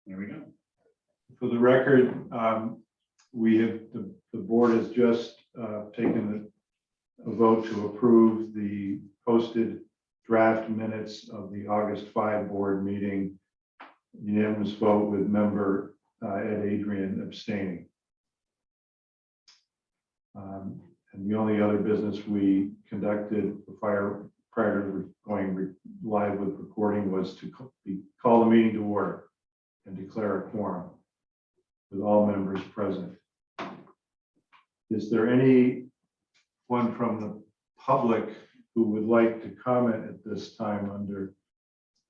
There we go. For the record, the board has just taken a vote to approve the posted draft minutes of the August 5 board meeting. Unanimous vote with member Ed Adrian abstaining. And the only other business we conducted prior to going live with recording was to call the meeting to order and declare a quorum with all members present. Is there anyone from the public who would like to comment at this time under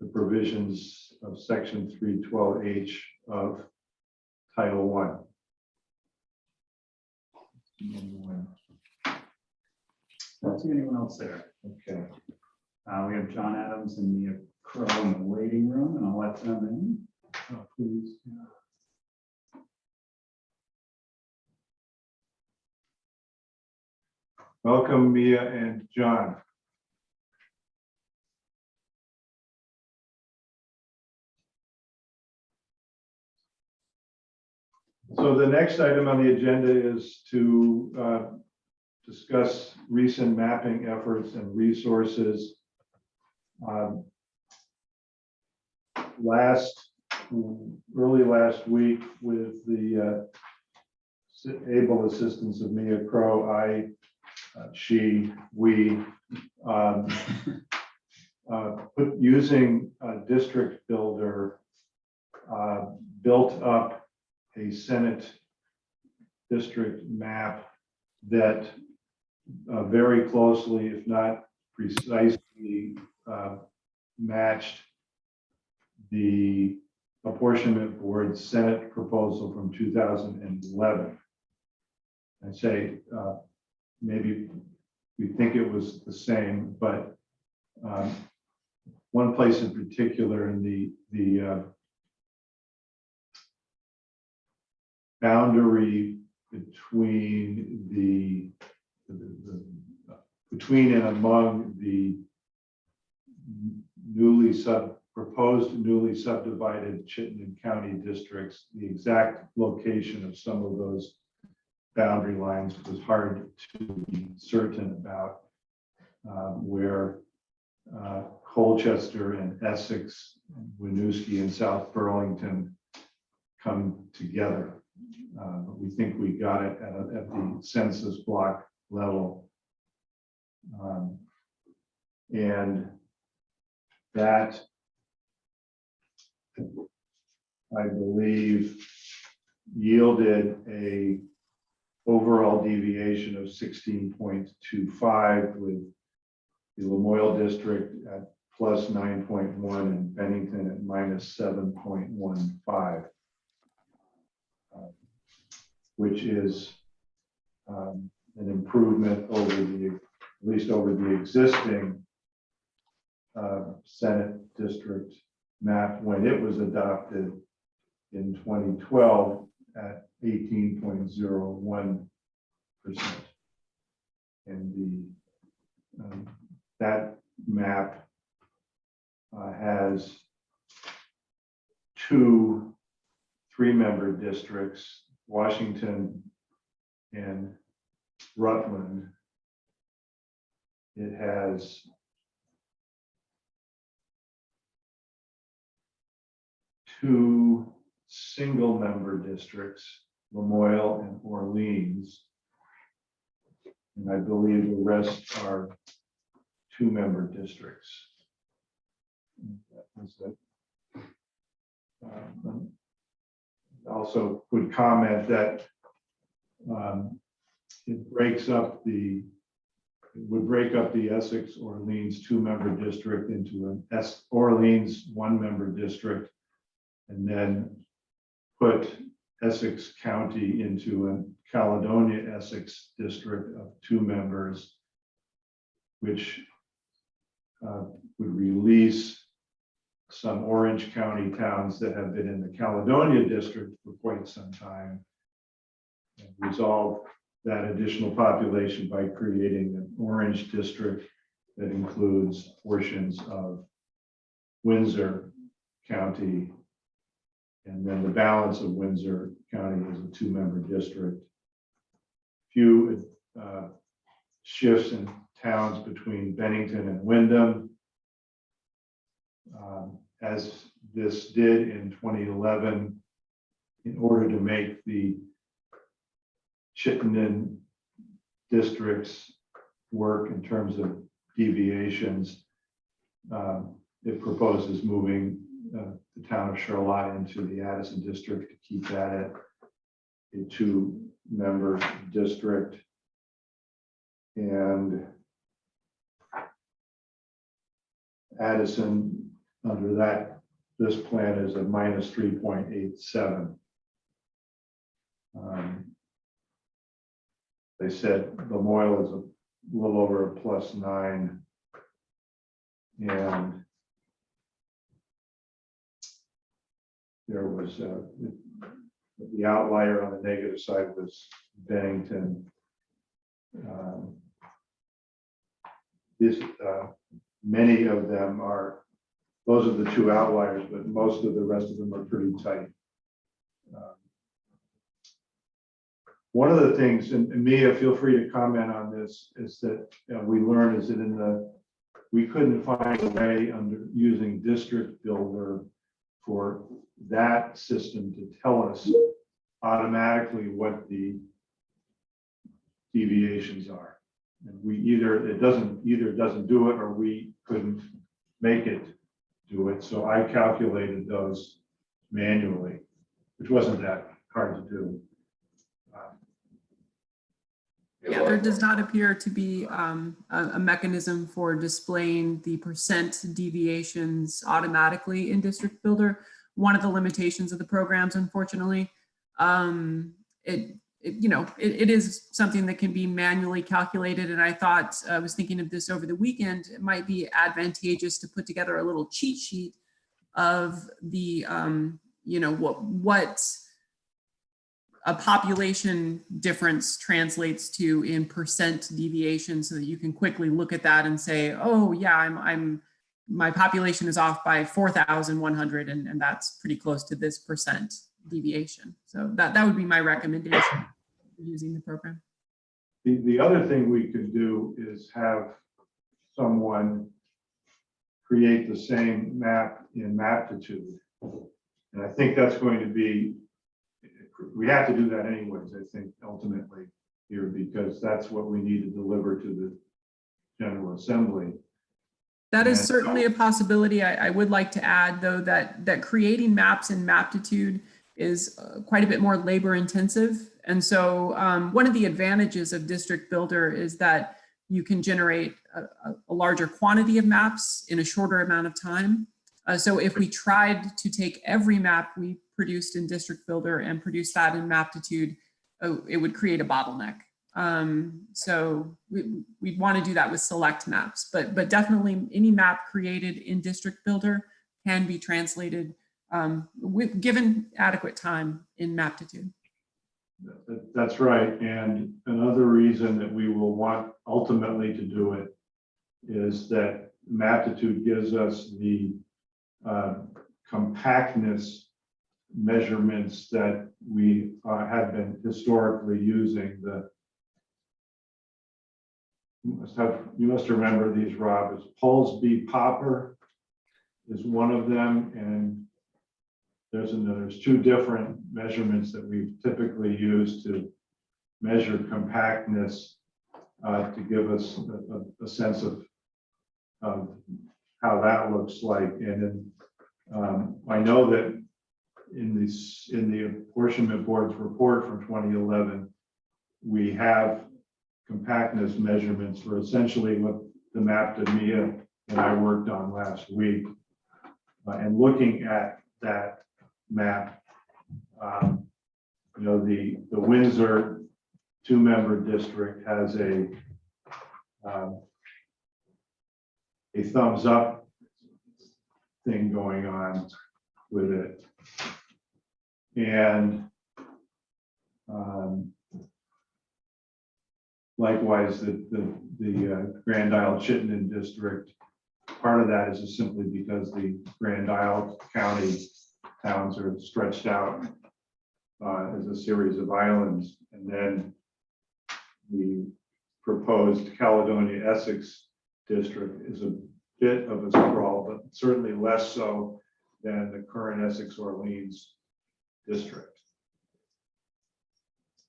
the provisions of section 312H of Title 1? Don't see anyone else there. Okay. We have John Adams and Mia Crow in the waiting room, and I'll let them in. Please. Welcome, Mia and John. So the next item on the agenda is to discuss recent mapping efforts and resources. Early last week, with the able assistance of Mia Crow, we using District Builder, built up a Senate district map that very closely, if not precisely, matched the Apportionment Board's Senate proposal from 2011. I say maybe we think it was the same, but one place in particular in the boundary between between and among the proposed newly subdivided Chittenden County districts, the exact location of some of those boundary lines was hard to be certain about, where Colchester and Essex, Winooski and South Burlington come together. But we think we got it at the census block level. And that, I believe, yielded a overall deviation of 16.25, with the Lamoille district at plus 9.1 and Bennington at minus 7.15, which is an improvement over at least over the existing Senate district map when it was adopted in 2012 at 18.01%. And that map has 2 3-member districts, Washington and Rutland. It has 2 single-member districts, Lamoille and Orleans, and I believe the rest are 2-member districts. That was it. Also would comment that it would break up the Essex Orleans 2-member district into an Orleans 1-member district, and then put Essex County into a Caledonia Essex district of 2 members, which would release some Orange County towns that have been in the Caledonia district for quite some time, and resolve that additional population by creating an Orange district that includes portions of Windsor County And then the balance of Windsor County is a 2-member district. Few shifts in towns between Bennington and Wyndham. As this did in 2011, in order to make the Chittenden districts work in terms of deviations, it proposes moving the town of Charlotte into the Addison district to keep that at a 2-member district. And Addison, under this plan, is a minus 3.87. They said Lamoille is a little over a +9, and there was the outlier on the negative side was Bennington. Many of them are, those are the 2 outliers, but most of the rest of them are pretty tight. One of the things, and Mia, feel free to comment on this, is that we learned is that we couldn't find a way under using District Builder for that system to tell us automatically what the deviations are. And we either doesn't do it, or we couldn't make it do it. So I calculated those manually, which wasn't that hard to do. Yeah, there does not appear to be a mechanism for displaying the % deviations automatically in District Builder. One of the limitations of the programs, unfortunately. It is something that can be manually calculated. And I thought, I was thinking of this over the weekend, it might be advantageous to put together a little cheat sheet of the, what a population difference translates to in % deviation, so that you can quickly look at that and say, oh yeah, my population is off by 4,100, and that's pretty close to this % deviation. So that would be my recommendation for using the program. The other thing we could do is have someone create the same map in Maptitude. And I think that's going to be, we have to do that anyways, I think, ultimately here, because that's what we need to deliver to the General Assembly. That is certainly a possibility. I would like to add, though, that creating maps in Maptitude is quite a bit more labor intensive. And so one of the advantages of District Builder is that you can generate a larger quantity of maps in a shorter amount of time. So if we tried to take every map we produced in District Builder and produce that in Maptitude, it would create a bottleneck. So we'd want to do that with select maps, but definitely any map created in District Builder can be translated given adequate time in Maptitude. That's right. And another reason that we will want ultimately to do it is that Maptitude gives us the compactness measurements that we have been historically using. You must remember these, Rob. Is Polsby Popper is one of them, and there's 2 different measurements that we've typically used to measure compactness to give us a sense of how that looks like. And I know that in the Apportionment Board's report from 2011, we have compactness measurements for essentially what the map that Mia and I worked on last week. And looking at that map, the Windsor 2-member district has a thumbs up thing going on with it. And likewise, the Grand Isle Chittenden district, part of that is just simply because the Grand Isle County towns are stretched out as a series of islands. And then the proposed Caledonia Essex district is a bit of a sprawl, but certainly less so than the current Essex Orleans district.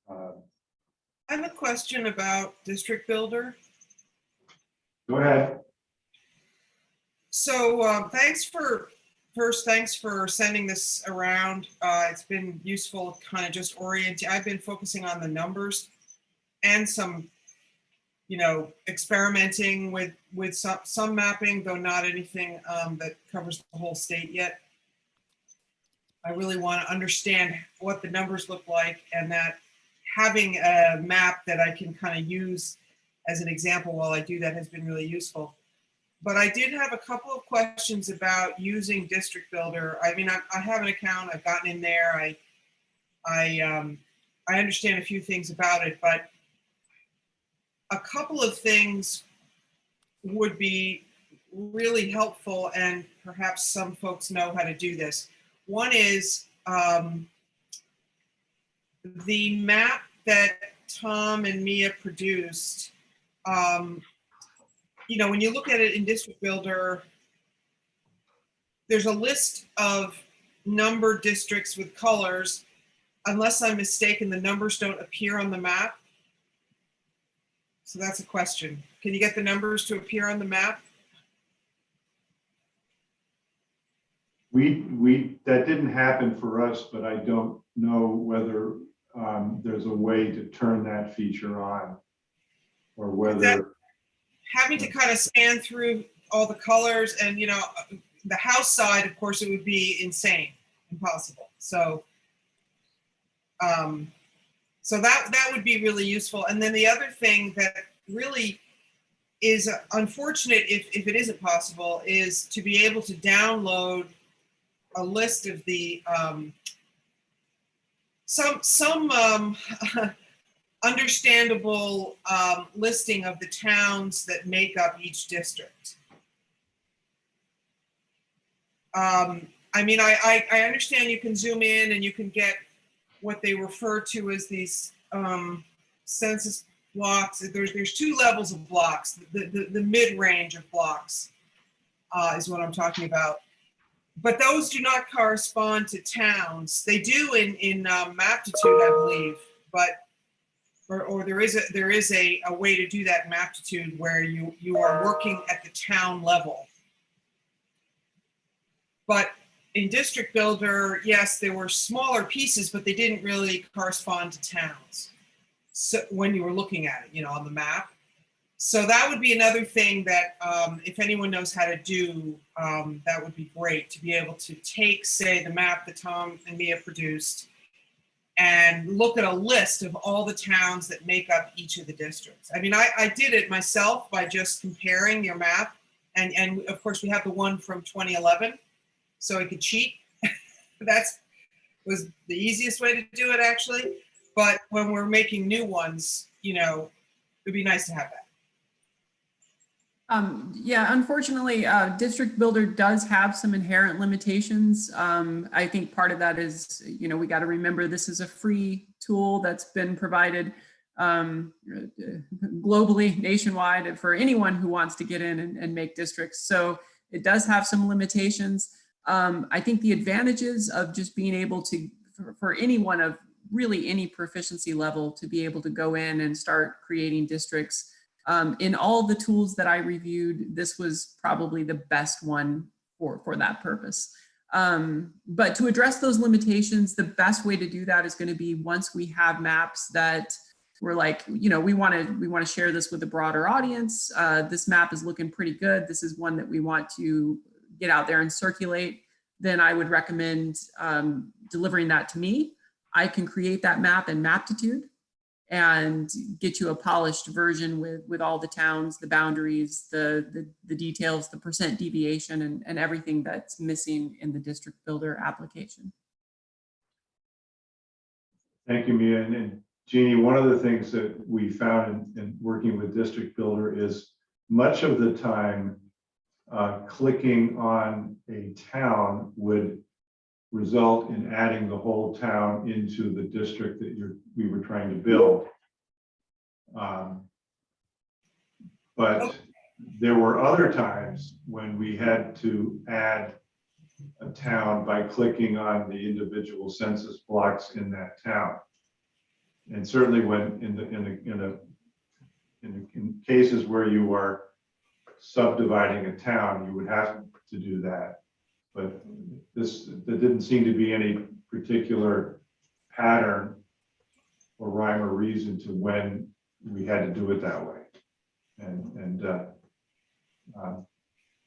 I have a question about District Builder. Go ahead. So thanks for sending this around. It's been useful, kind of just orienting. I've been focusing on the numbers and some, experimenting with some mapping, though not anything that covers the whole state yet. I really want to understand what the numbers look like, and that having a map that I can kind of use as an example while I do that has been really useful. But I did have a couple of questions about using District Builder. I mean, I have an account, I've gotten in there, I understand a few things about it, but a couple of things would be really helpful, and perhaps some folks know how to do this. One is the map that Tom and Mia produced. When you look at it in District Builder, there's a list of numbered districts with colors. Unless I'm mistaken, the numbers don't appear on the map. So that's a question. Can you get the numbers to appear on the map? That didn't happen for us, but I don't know whether there's a way to turn that feature on, or whether having to kind of scan through all the colors, and the house side, of course, it would be insane, impossible. So so that would be really useful. And then the other thing that really is unfortunate, if it isn't possible, is to be able to download a list of the some understandable listing of the towns that make up each district. I mean, I understand you can zoom in and you can get what they refer to as these census blocks. There's two levels of blocks. The mid-range of blocks is what I'm talking about. But those do not correspond to towns. They do in Maptitude, I believe, but or there is a way to do that in Maptitude where you are working at the town level. But in District Builder, yes, there were smaller pieces, but they didn't really correspond to towns. So when you were looking at it, on the map. So that would be another thing that if anyone knows how to do, that would be great, to be able to take, say, the map that Tom and Mia produced and look at a list of all the towns that make up each of the districts. I mean, I did it myself by just comparing your map. And of course, we have the one from 2011, so I could cheat. That was the easiest way to do it, actually. But when we're making new ones, it'd be nice to have that. Yeah, unfortunately, District Builder does have some inherent limitations. I think part of that is, we got to remember this is a free tool that's been provided globally, nationwide, for anyone who wants to get in and make districts. So it does have some limitations. I think the advantages of just being able to, for anyone of really any proficiency level, to be able to go in and start creating districts. In all the tools that I reviewed, this was probably the best one for that purpose. But to address those limitations, the best way to do that is going to be once we have maps that we're like, we want to share this with a broader audience. This map is looking pretty good. This is one that we want to get out there and circulate. Then I would recommend delivering that to me. I can create that map in Maptitude and get you a polished version with all the towns, the boundaries, the details, the percent deviation, and everything that's missing in the District Builder application. Thank you, Mia. And Jeannie, one of the things that we found in working with District Builder is much of the time clicking on a town would result in adding the whole town into the district that we were trying to build. But there were other times when we had to add a town by clicking on the individual census blocks in that town. And certainly when in cases where you are subdividing a town, you would have to do that. But there didn't seem to be any particular pattern or rhyme or reason to when we had to do it that way. And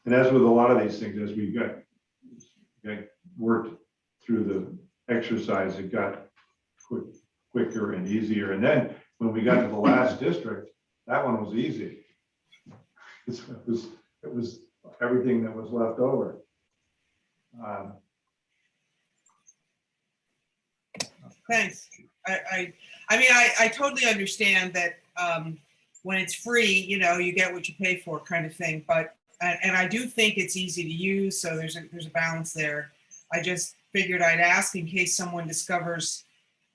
as with a lot of these things, as we got worked through the exercise, it got quicker and easier. And then when we got to the last district, that one was easy. It was everything that was left over. Thanks. I mean, I totally understand that when it's free, you know, you get what you pay for kind of thing. But, and I do think it's easy to use. So there's a balance there. I just figured I'd ask in case someone discovers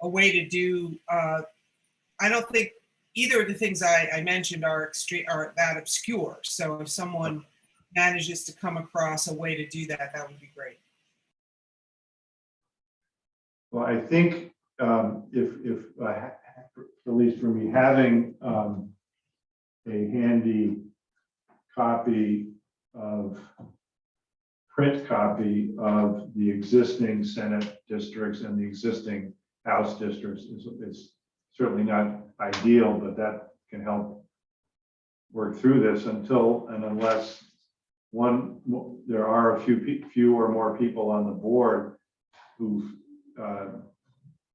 a way to do, I don't think either of the things I mentioned are that obscure. So if someone manages to come across a way to do that, that would be great. Well, I think if at least for me, having a handy print copy of the existing Senate districts and the existing House districts is certainly not ideal, but that can help work through this unless there are a few or more people on the board who've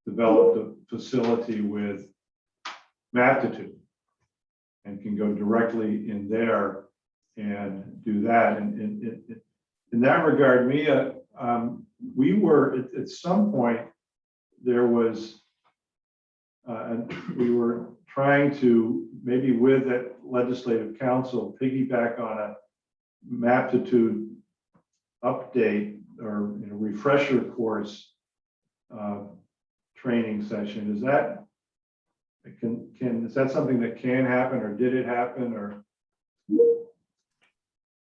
developed a facility with Maptitude and can go directly in there and do that. And in that regard, Mia, we were at some point there was, we were trying to maybe with that legislative council piggyback on a Maptitude update or refresher course training session. Is that something that can happen, or did it happen, or?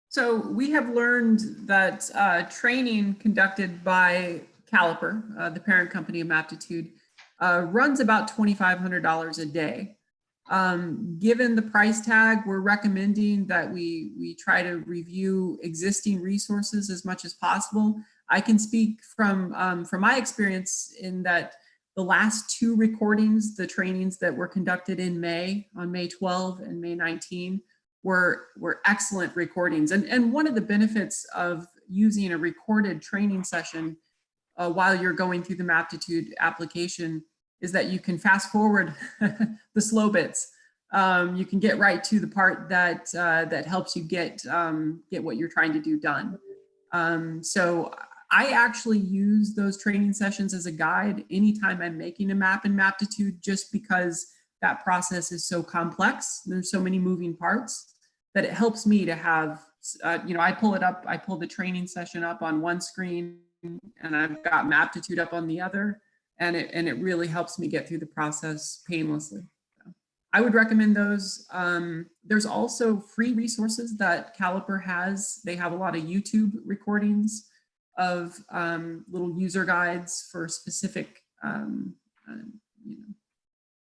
So we have learned that training conducted by Caliper, the parent company of Maptitude, runs about $2,500 a day. Given the price tag, we're recommending that we try to review existing resources as much as possible. I can speak from my experience in that the last two recordings, the trainings that were conducted in May, on May 12 and May 19, were excellent recordings. And one of the benefits of using a recorded training session while you're going through the Maptitude application is that you can fast forward the slow bits. You can get right to the part that that helps you get what you're trying to do done. So I actually use those training sessions as a guide anytime I'm making a map in Maptitude, just because that process is so complex. There's so many moving parts that it helps me to have, I pull the training session up on one screen and I've got Maptitude up on the other, and it really helps me get through the process painlessly. So I would recommend those. There's also free resources that Caliper has. They have a lot of YouTube recordings of little user guides for specific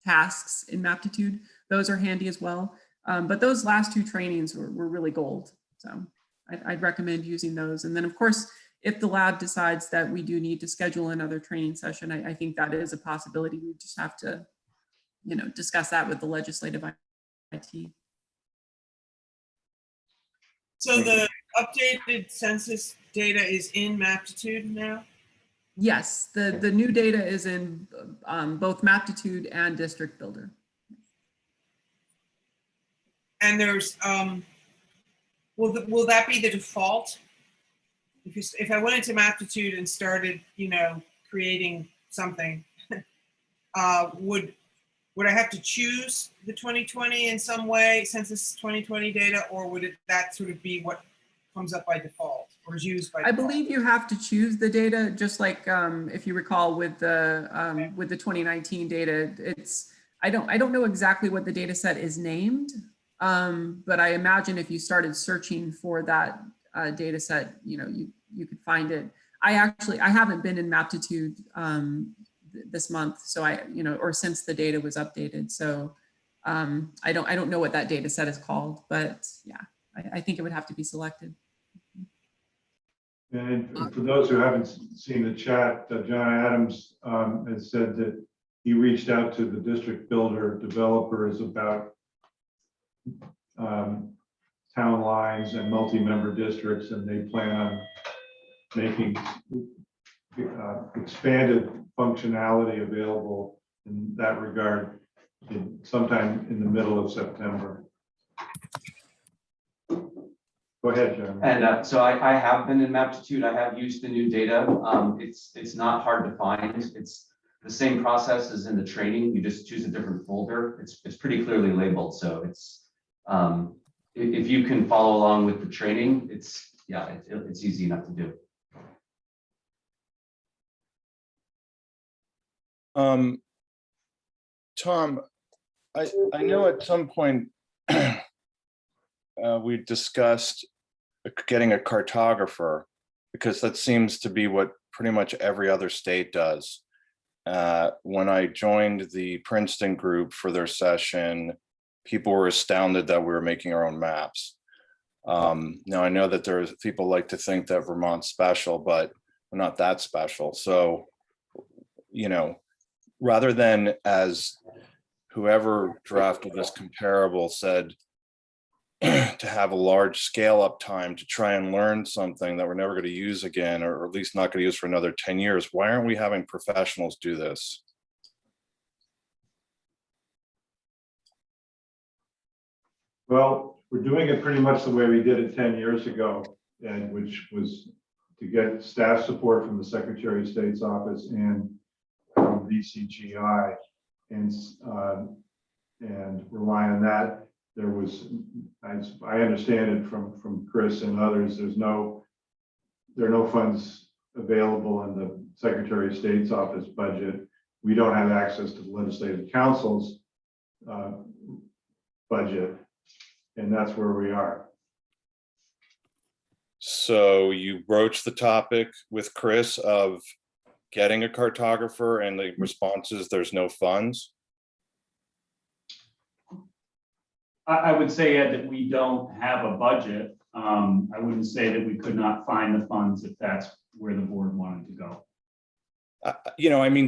tasks in Maptitude. Those are handy as well. But those last two trainings were really gold. So I'd recommend using those. And then of course, if the lab decides that we do need to schedule another training session, I think that is a possibility. We just have to, discuss that with the legislative IT. So the updated census data is in Maptitude now? Yes, the new data is in both Maptitude and District Builder. And there's, will that be the default? If I went into Maptitude and started, creating something, would I have to choose the 2020 in some way, census 2020 data, or would that sort of be what comes up by default? or is used by? I default? believe you have to choose the data, just like if you recall with the 2019 data. I don't know exactly what the data set is named, but I imagine if you started searching for that data set, you could find it. I haven't been in Maptitude this month, so or since the data was updated. So I don't know what that data set is called, but yeah, I think it would have to be selected. And for those who haven't seen the chat, John Adams has said that he reached out to the district builder developers about town lines and multi-member districts, and they plan on making expanded functionality available in that regard sometime in the middle of September. Go ahead, John. And so I have been in Maptitude. I have used the new data. It's not hard to find. It's the same process as in the training. You just choose a different folder. It's pretty clearly labeled. So it's if you can follow along with the training, it's easy enough to do. Tom, I know at some point we discussed getting a cartographer, because that seems to be what pretty much every other state does. When I joined the Princeton group for their session, people were astounded that we were making our own maps. Now I know that there's people like to think that Vermont's special, but we're not that special. So, rather than, as whoever drafted this comparable said, to have a large scale up time to try and learn something that we're never going to use again, or at least not going to use for another 10 years. Why aren't we having professionals do this? Well, we're doing it pretty much the way we did it 10 years ago, and which was to get staff support from the Secretary of State's office and from VCGI, and rely on that. There was, as I understand it from Chris and others, there are no funds available in the Secretary of State's office budget. We don't have access to the Legislative Council's budget, and that's where we are. So you broached the topic with Chris of getting a cartographer, and the response is there's no funds. I would say, Ed, that we don't have a budget. I wouldn't say that we could not find the funds if that's where the board wanted to go.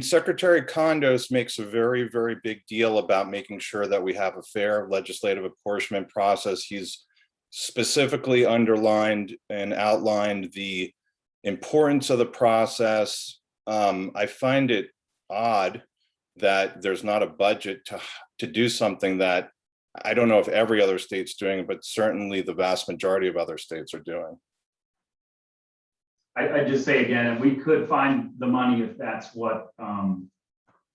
Secretary Condos makes a very, very big deal about making sure that we have a fair legislative apportionment process. He's specifically underlined and outlined the importance of the process. I find it odd that there's not a budget to do something that I don't know if every other state's doing, but certainly the vast majority of other states are doing. I just say again, if we could find the money, if that's what,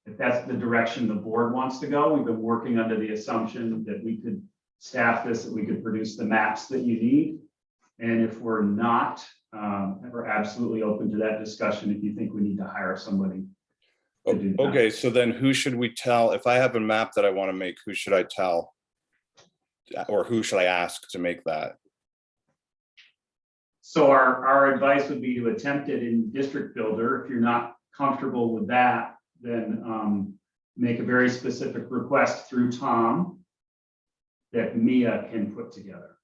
if that's the direction the board wants to go. We've been working under the assumption that we could staff this, that we could produce the maps that you need. And if we're not, we're absolutely open to that discussion if you think we need to hire somebody to do that. Okay, so then who should we tell? If I have a map that I want to make, who should I tell? Or who should I ask to make that? So our advice would be to attempt it in District Builder. If you're not comfortable with that, then make a very specific request through Tom that Mia can put together.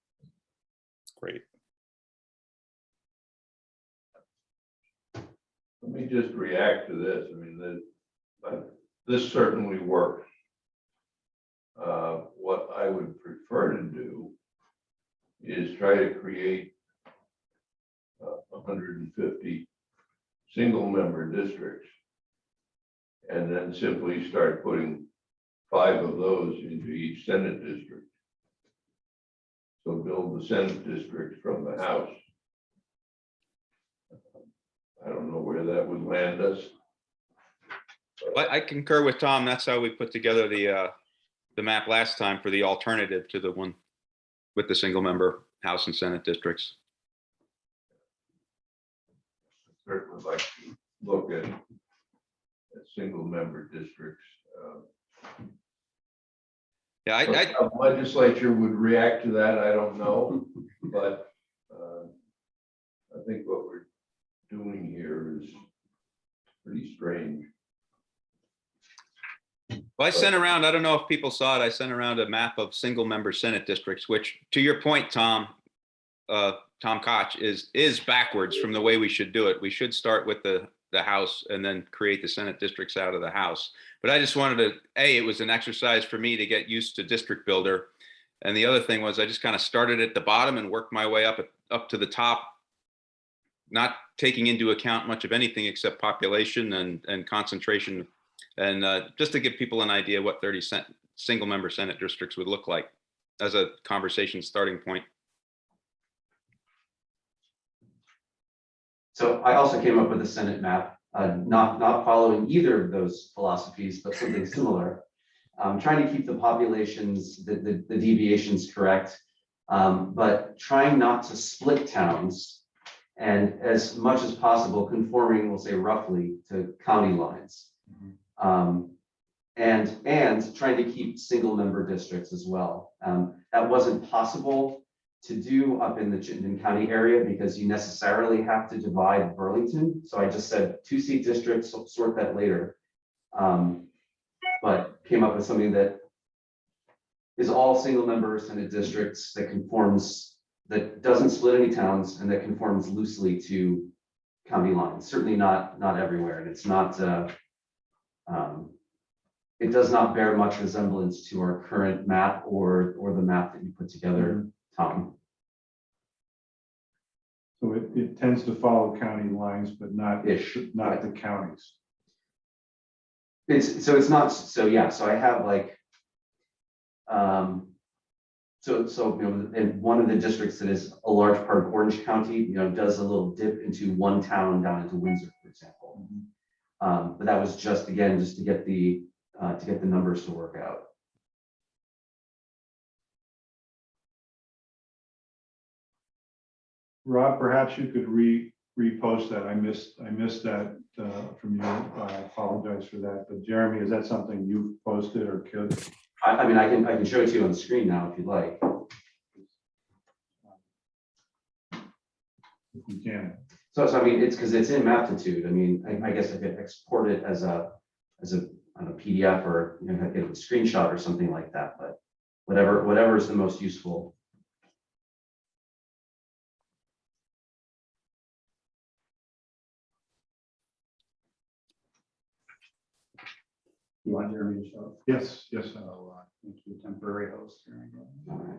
Great. Let me just react to this. I mean, this certainly works. What I would prefer to do is try to create 150 single member districts, and then simply start putting 5 of those into each Senate district. So build the Senate district from the House. I don't know where that would land us. I concur with Tom. That's how we put together the map last time for the alternative to the one with the single member House and Senate districts. certainly like to look at single member districts. Yeah, A legislature would react to that, I don't know, but I think what we're doing here is pretty strange. well, I sent around, I don't know if people saw it, I sent around a map of single member Senate districts, which to your point, Tom Koch, is backwards from the way we should do it. We should start with the House and then create the Senate districts out of the House. But I just wanted to, it was an exercise for me to get used to District Builder. And the other thing was I just kind of started at the bottom and worked my way up to the top, not taking into account much of anything except population and concentration. And just to give people an idea what 30 single member Senate districts would look like as a conversation starting point. So I also came up with a Senate map, not following either of those philosophies, but something similar. Trying to keep the populations, the deviations correct, but trying not to split towns, and as much as possible conforming, we'll say roughly, to county lines. And trying to keep single member districts as well. That wasn't possible to do up in the Chittenden County area because you necessarily have to divide Burlington. So I just said 2-seat districts, sort that later. But came up with something that is all single member Senate districts that conforms, that doesn't split any towns and that conforms loosely to county lines. Certainly not everywhere. And it's not, it does not bear much resemblance to our current map or the map that you put together, Tom. So it tends to follow county lines, but not the counties. It's not, so yeah, so I have like, so you know, in one of the districts that is a large part of Orange County, you know, does a little dip into one town down into Windsor, for example. But that was just, again, just to get the numbers to work out. Rob, perhaps you could repost that. I missed that from you. I apologize for that. But Jeremy, is that something you've posted or could? I mean, I can show it to you on the screen now if you'd like. If we can. So I mean, it's because it's in Maptitude. I mean, I guess I could export it as a on a PDF or, you know, get a screenshot or something like that. But whatever is the most useful. You want Jeremy to show? Yes. So thank you, temporary host. Here I go. All right.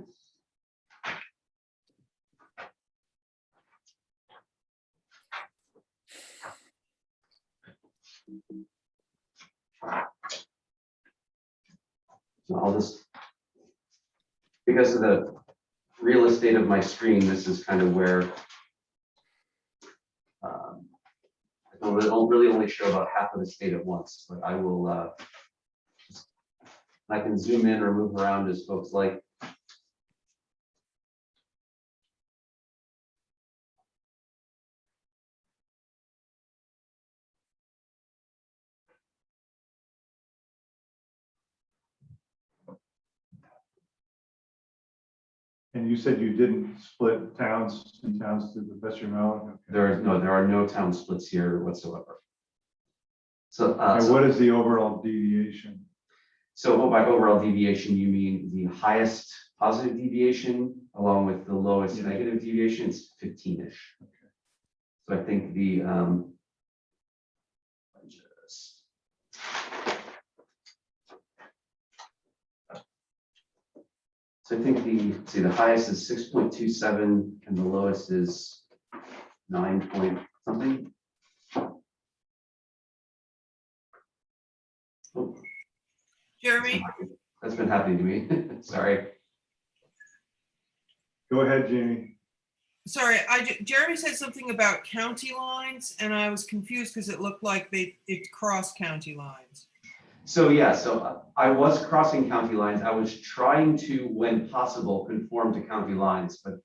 So I'll just, because of the real estate of my screen, this is kind of where I'll really only show about half of the state at once, but I will, I can zoom in or move around as folks like. And you said you didn't split towns and towns to the best of your knowledge? Okay. There are no town splits here whatsoever. So, And what is the overall deviation? so by overall deviation, you mean the highest positive deviation along with the lowest Yeah. negative deviation? It's 15-ish. Okay. So I think the, so I think the highest is 6.27 and the lowest is 9 point something. Oh, Jeremy, that's been happening to me. Sorry. Go ahead, Jamie. sorry, Jeremy said something about county lines and I was confused because it looked like it crossed county lines. So yeah, so I was crossing county lines. I was trying to, when possible, conform to county lines, but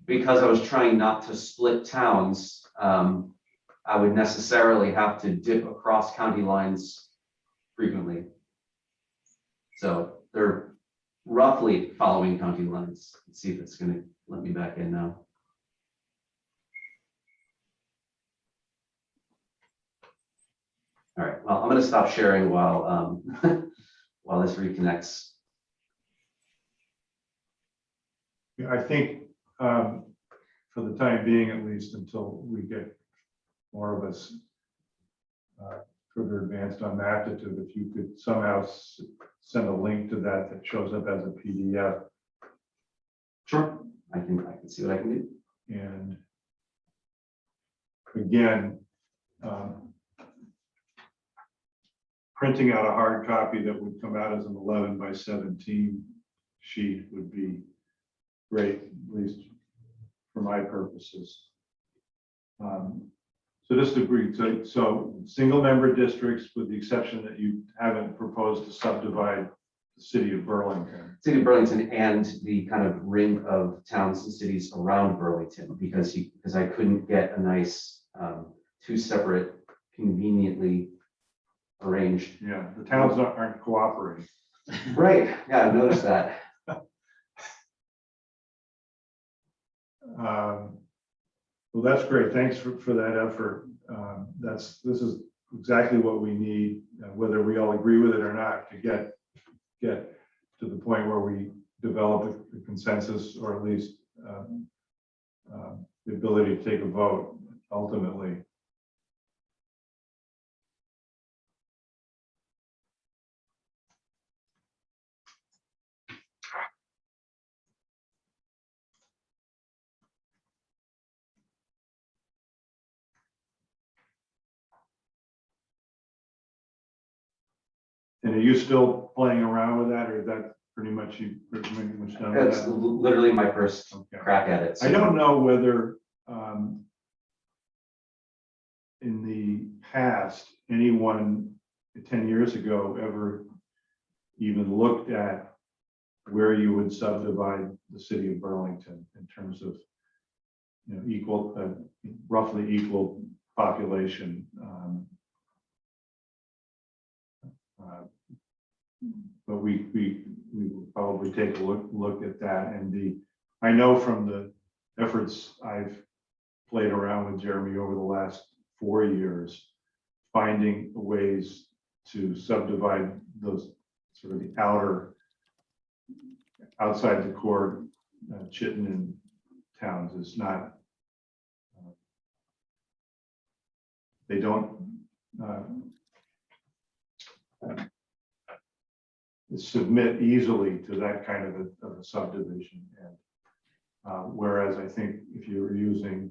because I was trying not to split towns, I would necessarily have to dip across county lines frequently. So they're roughly following county lines. Let's see if it's gonna let me back in now. All right, well, I'm gonna stop sharing while while this reconnects. Yeah, I think for the time being, at least until we get more of us further advanced on Maptitude, if you could somehow send a link to that that shows up as a PDF. Sure. I can see what I can do. And again, printing out a hard copy that would come out as an 11 by 17 sheet would be great, at least for my purposes. So just to agree, so single member districts, with the exception that you haven't proposed to subdivide the city of Burlington. City of Burlington and the kind of ring of towns and cities around Burlington, because I couldn't get a nice two separate, conveniently arranged. Yeah, the towns aren't cooperating. Right. Yeah, I've noticed that. Well, that's great. Thanks for that effort. This is exactly what we need, whether we all agree with it or not, to get to the point where we develop a consensus, or at least the ability to take a vote ultimately. And are you still playing around with that, or is that pretty much done with That's that? literally my first Okay. crack at it. I don't know whether in the past, anyone 10 years ago ever even looked at where you would subdivide the city of Burlington in terms of, equal, roughly equal population. But we will probably take a look at that. And I know from the efforts I've played around with Jeremy over the last 4 years, finding ways to subdivide those sort of the outside the core Chittenden towns is not, they don't submit easily to that kind of a subdivision. And whereas I think if you're using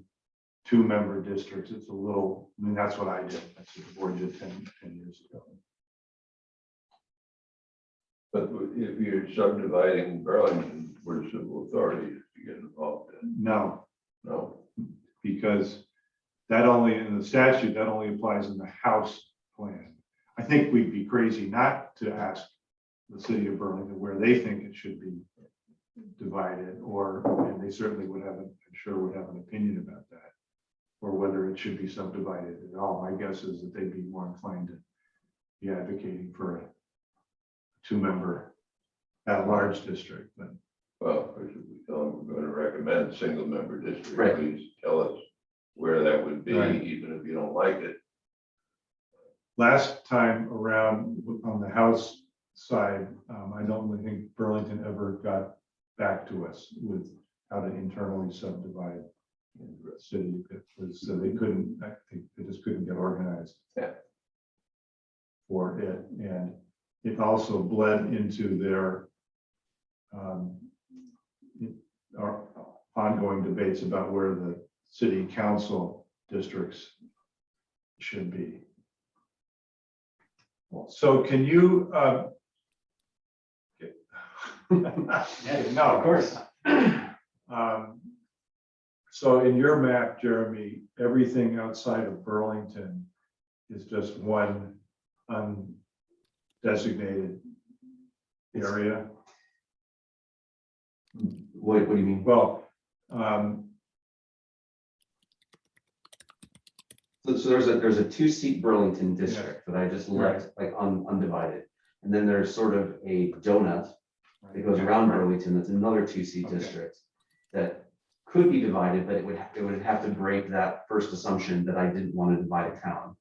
2-member districts, it's a little, I mean, that's what I did. That's what the board did 10 years ago. But if you're subdividing Burlington, where civil authority is to get involved in? No, No. because that only, in the statute, that only applies in the house plan. I think we'd be crazy not to ask the city of Burlington where they think it should be divided, and they certainly would have, I'm sure would have an opinion about that, or whether it should be subdivided at all. My guess is that they'd be more inclined to be advocating for a 2-member at-large district. But Well, if we tell them we're going to recommend single-member district, Right. please tell us where that would be, Right. even if you don't like it. last time around on the House side, I don't really think Burlington ever got back to us with how to internally subdivide the city. It was, so they couldn't, I think they just couldn't get organized Yeah. for it. And it also bled into their our ongoing debates about where the city council districts should be. So can you, no, Of course. So in your map, Jeremy, everything outside of Burlington is just one undesignated area? What do you mean? Well, So there's a 2-seat Burlington district that I just left like undivided. And then there's sort of a donut that goes around Burlington, that's another 2-seat Okay. district that could be divided, but it would have to break that first assumption that I didn't want to divide a town.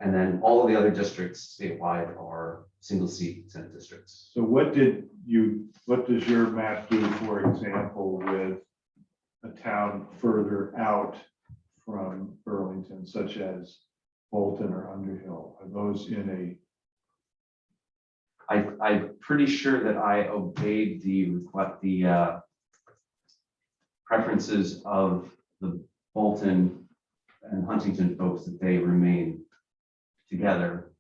And then all of the other districts statewide are single-seat Senate districts. So what does your map do, for example, with a town further out from Burlington, such as Bolton or Underhill? Are those in I'm pretty sure that I obeyed the preferences of the Bolton and Huntington folks that they remain together.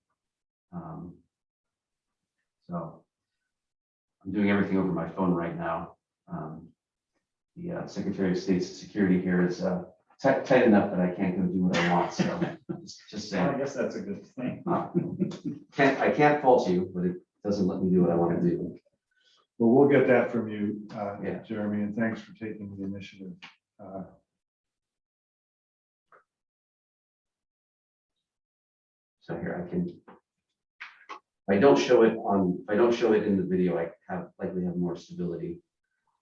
So I'm doing everything over my phone right now. The Secretary of State's security here is tight enough that I can't go do what I want. So just Well, I saying, guess that's a good thing. I can't fault you, but it doesn't let me do what I want to do. well, we'll get that from you, Yeah. Jeremy, and thanks for taking the initiative. So here I can, if I don't show it in the video, I likely have more stability.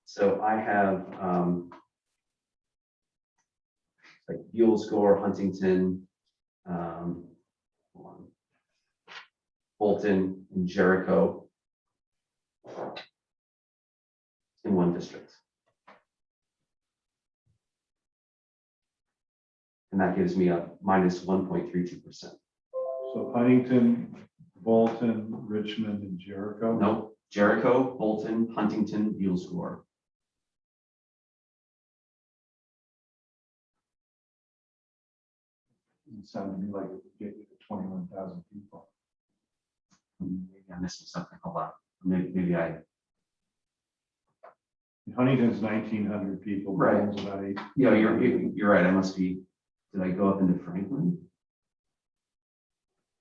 So I have like Buell Score, Huntington, hold on, Bolton, and Jericho in one district. And that gives me a minus 1.32%. So Huntington, Bolton, Richmond, and Jericho? Nope, Jericho, Bolton, Huntington, Buell Score. It sounded to me like it would get you to 21,000 people. Maybe I'm missing something. Hold on. Maybe I. Huntington's 1,900 people. Right. Bolton's about 8. Yeah, you're right. I must be. Did I go up into Franklin?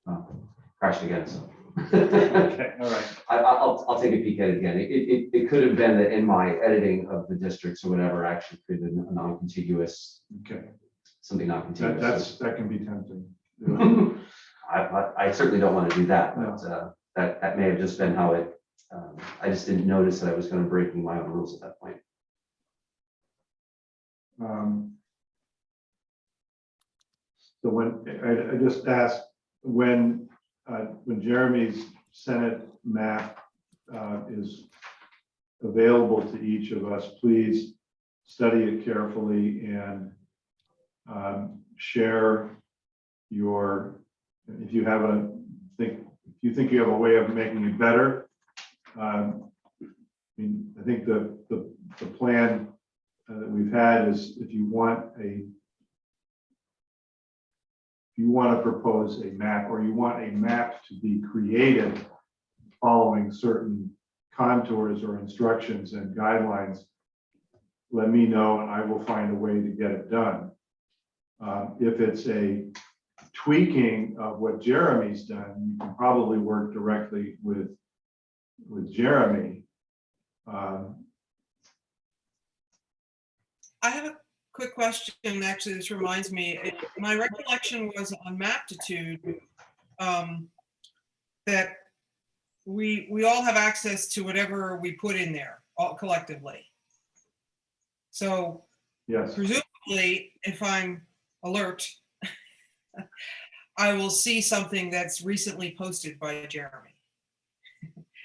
Oh, crashed again. So. Okay, all right. I'll take a peek at it again. It could have been that in my editing of the districts or whatever actually created a non-contiguous, Okay, something non-contiguous. that can be tempting. I certainly don't want to do that, No. but that may have just been how it. I just didn't notice that I was going to breaking my own rules at that point. So when I just asked when Jeremy's Senate map is available to each of us, please study it carefully and share your, if you think you have a way of making it better. I mean, I think the plan that we've had is if you want to propose a map, or you want a map to be created following certain contours or instructions and guidelines, let me know and I will find a way to get it done. If it's a tweaking of what Jeremy's done, you can probably work directly with Jeremy. I have a quick question. Actually, this reminds me, my recollection was on Maptitude that we all have access to whatever we put in there all collectively. So Yes. presumably, if I'm alert, I will see something that's recently posted by Jeremy.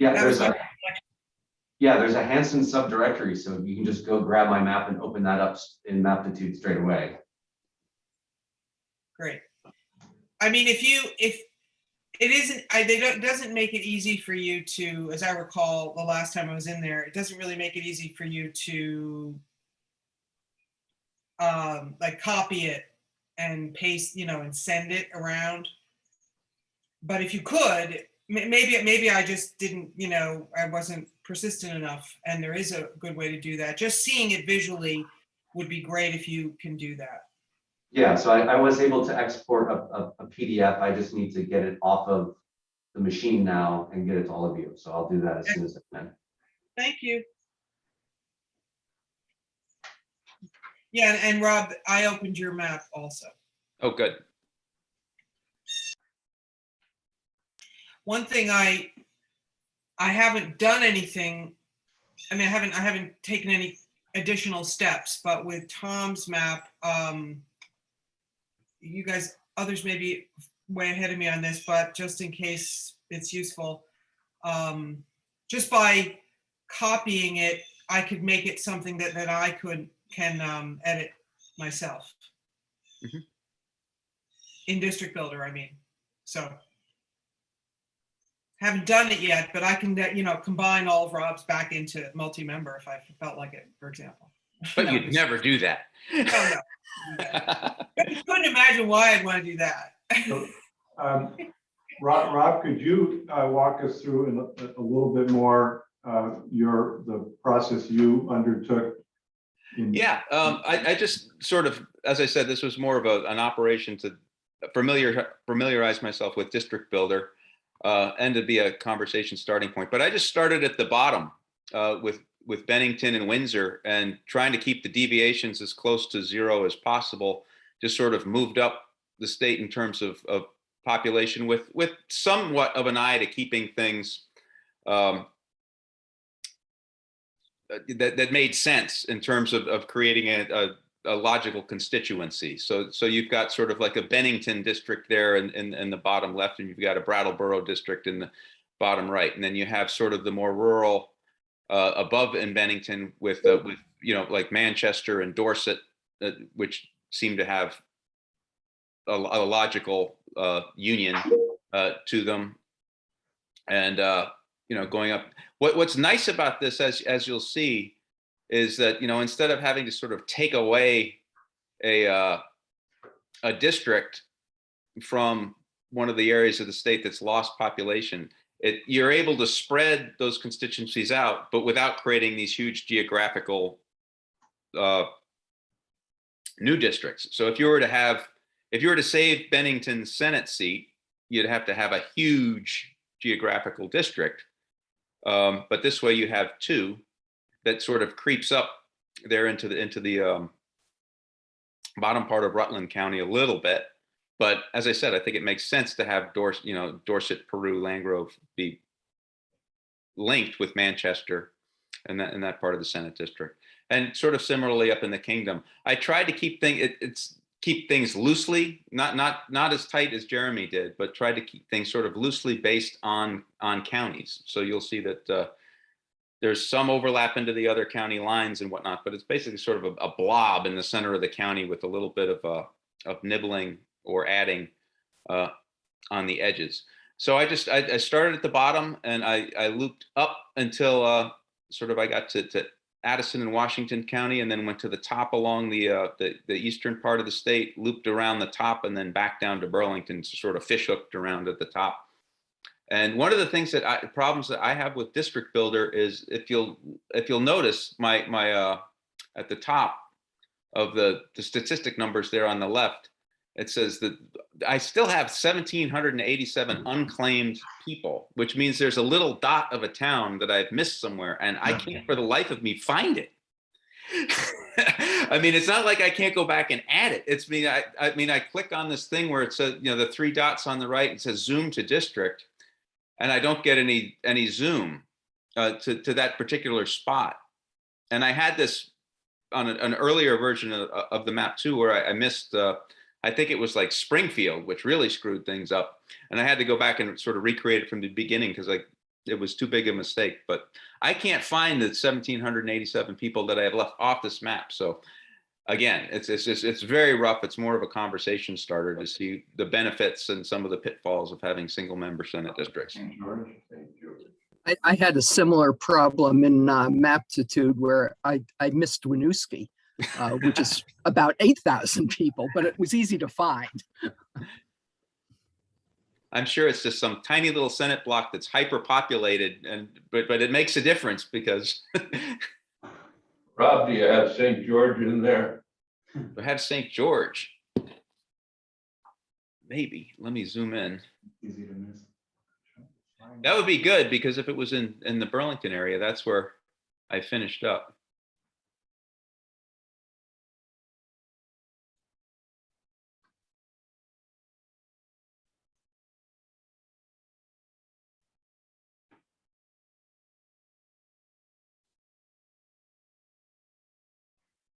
Yeah, That was there's a Hanson subdirectory, so you can just go grab my map and open that up in Maptitude straight away. Great. I mean, if it isn't, it doesn't make it easy for you to, as I recall, the last time I was in there, it doesn't really make it easy for you to like copy it and paste, and send it around. But if you could, maybe I just didn't, I wasn't persistent enough, and there is a good way to do that. Just seeing it visually would be great if you can do that. Yeah, so I was able to export a PDF. I just need to get it off of the machine now and get it to all of you. So I'll do that as soon as I can. Thank you. Yeah, and Rob, I opened your map also. Oh, good. One thing I haven't done anything, I mean, I haven't taken any additional steps, but with Tom's map, you guys, others may be way ahead of me on this, but just in case it's useful, just by copying it, I could make it something that I can edit myself. Mhm. In District Builder, I mean. So haven't done it yet, but I can, combine all of Rob's back into multi-member if I felt like it, for example. But No, you'd never do that. Oh, no. I couldn't imagine why I'd want to do that. So, Rob, could you walk us through in a little bit more the process you undertook? Yeah, I just sort of, as I said, this was more of an operation to familiarize myself with District Builder and to be a conversation starting point. But I just started at the bottom with Bennington and Windsor and trying to keep the deviations as close to zero as possible. Just sort of moved up the state in terms of population with somewhat of an eye to keeping things that made sense in terms of creating a logical constituency. So you've got sort of like a Bennington district there in the bottom left, and you've got a Brattleboro district in the bottom right, and then you have sort of the more rural above in Bennington with like Manchester and Dorset, which seem to have a logical union to them, and going up. What's nice about this, as you'll see, is that instead of having to sort of take away a district from one of the areas of the state that's lost population, you're able to spread those constituencies out, but without creating these huge geographical new districts. So if you were to save Bennington's Senate seat, you'd have to have a huge geographical district. But this way you have two that sort of creeps up there into the bottom part of Rutland County a little bit. But as I said, I think it makes sense to have Dorset, Peru, Landgrove be linked with Manchester and that part of the Senate district. And sort of similarly up in the kingdom, I tried to keep things loosely, not as tight as Jeremy did, but tried to keep things sort of loosely based on counties. So you'll see that there's some overlap into the other county lines and whatnot, but it's basically sort of a blob in the center of the county with a little bit of nibbling or adding on the edges. So I started at the bottom and I looped up until sort of I got to Addison and Washington County, and then went to the top along the eastern part of the state, looped around the top, and then back down to Burlington, so sort of fish hooked around at the top. And one of the things problems that I have with District Builder is if you'll notice my at the top of the statistic numbers there on the left, it says that I still have 1,787 unclaimed people, which means there's a little dot of a town that I've missed somewhere, and I can't for the life of me find it. I mean, it's not like I can't go back and add it. I click on this thing where it says, the three dots on the right, it says zoom to district, and I don't get any zoom to that particular spot. And I had this on an earlier version of the map too, where I missed I think it was like Springfield, which really screwed things up. And I had to go back and sort of recreate it from the beginning because it was too big a mistake. But I can't find the 1,787 people that I have left off this map. So again, it's very rough. It's more of a conversation starter to see the benefits and some of the pitfalls of having single member Senate districts. St. George, St. George. I had a similar problem in Maptitude where I missed Winooski, which is about 8,000 people, but it was easy to find. I'm sure it's just some tiny little Senate block that's hyper populated, but it makes a difference because Rob, do you have St. George in there? we have St. George. Maybe. Let me zoom in. Easy to miss. That would be good because if it was in the Burlington area, that's where I finished up.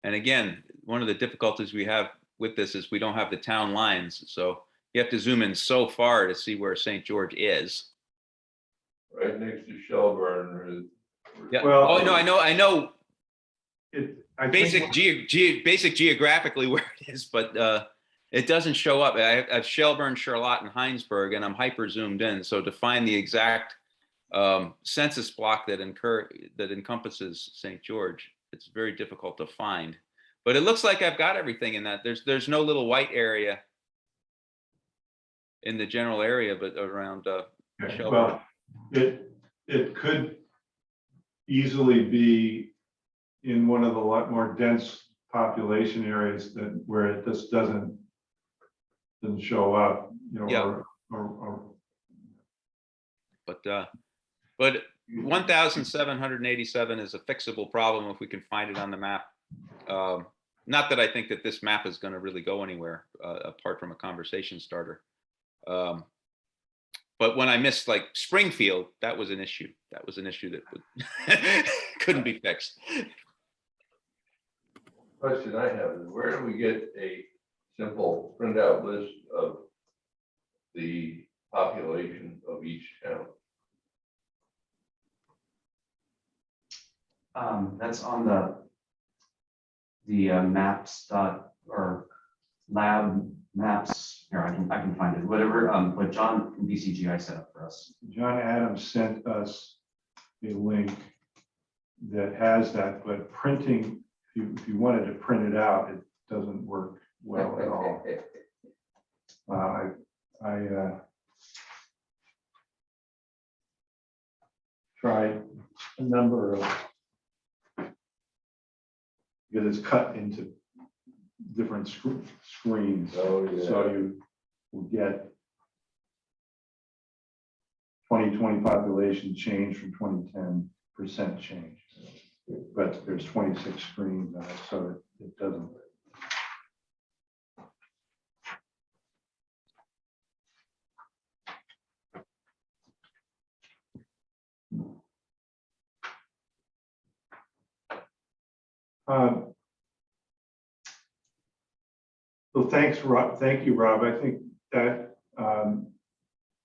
And again, one of the difficulties we have with this is we don't have the town lines. So you have to zoom in so far to see where St. George is. Right next to Shelburne. Yeah. Well- Oh, no, I know I basic think, basic geographically where it is, but it doesn't show up. I have Shelburne, Charlotte, and Heinsberg, and I'm hyper zoomed in. So to find the exact census block that encompasses St. George, it's very difficult to find. But it looks like I've got everything in that. There's no little white area in the general area, but around okay, Shelburne. well, it could easily be in one of the lot more dense population areas that where it just doesn't show up, you know, Yeah. or But 1,787 is a fixable problem if we can find it on the map. Not that I think that this map is going to really go anywhere apart from a conversation starter. But when I missed like Springfield, that was an issue. That was an issue that couldn't be fixed. Question I have is, where do we get a simple printout list of the population of each town? That's on the maps or lab maps. Here, I can find it. Whatever. What John from BCGI set up for us. John Adams sent us a link that has that, but printing, if you wanted to print it out, it doesn't work well at all. I tried a number of, because it's cut into different screens. Oh, yeah. So you will get 2020 population change from 2010% change. But there's 26 screens on it, so it doesn't. So thanks, Rob. Thank you, Rob. I think that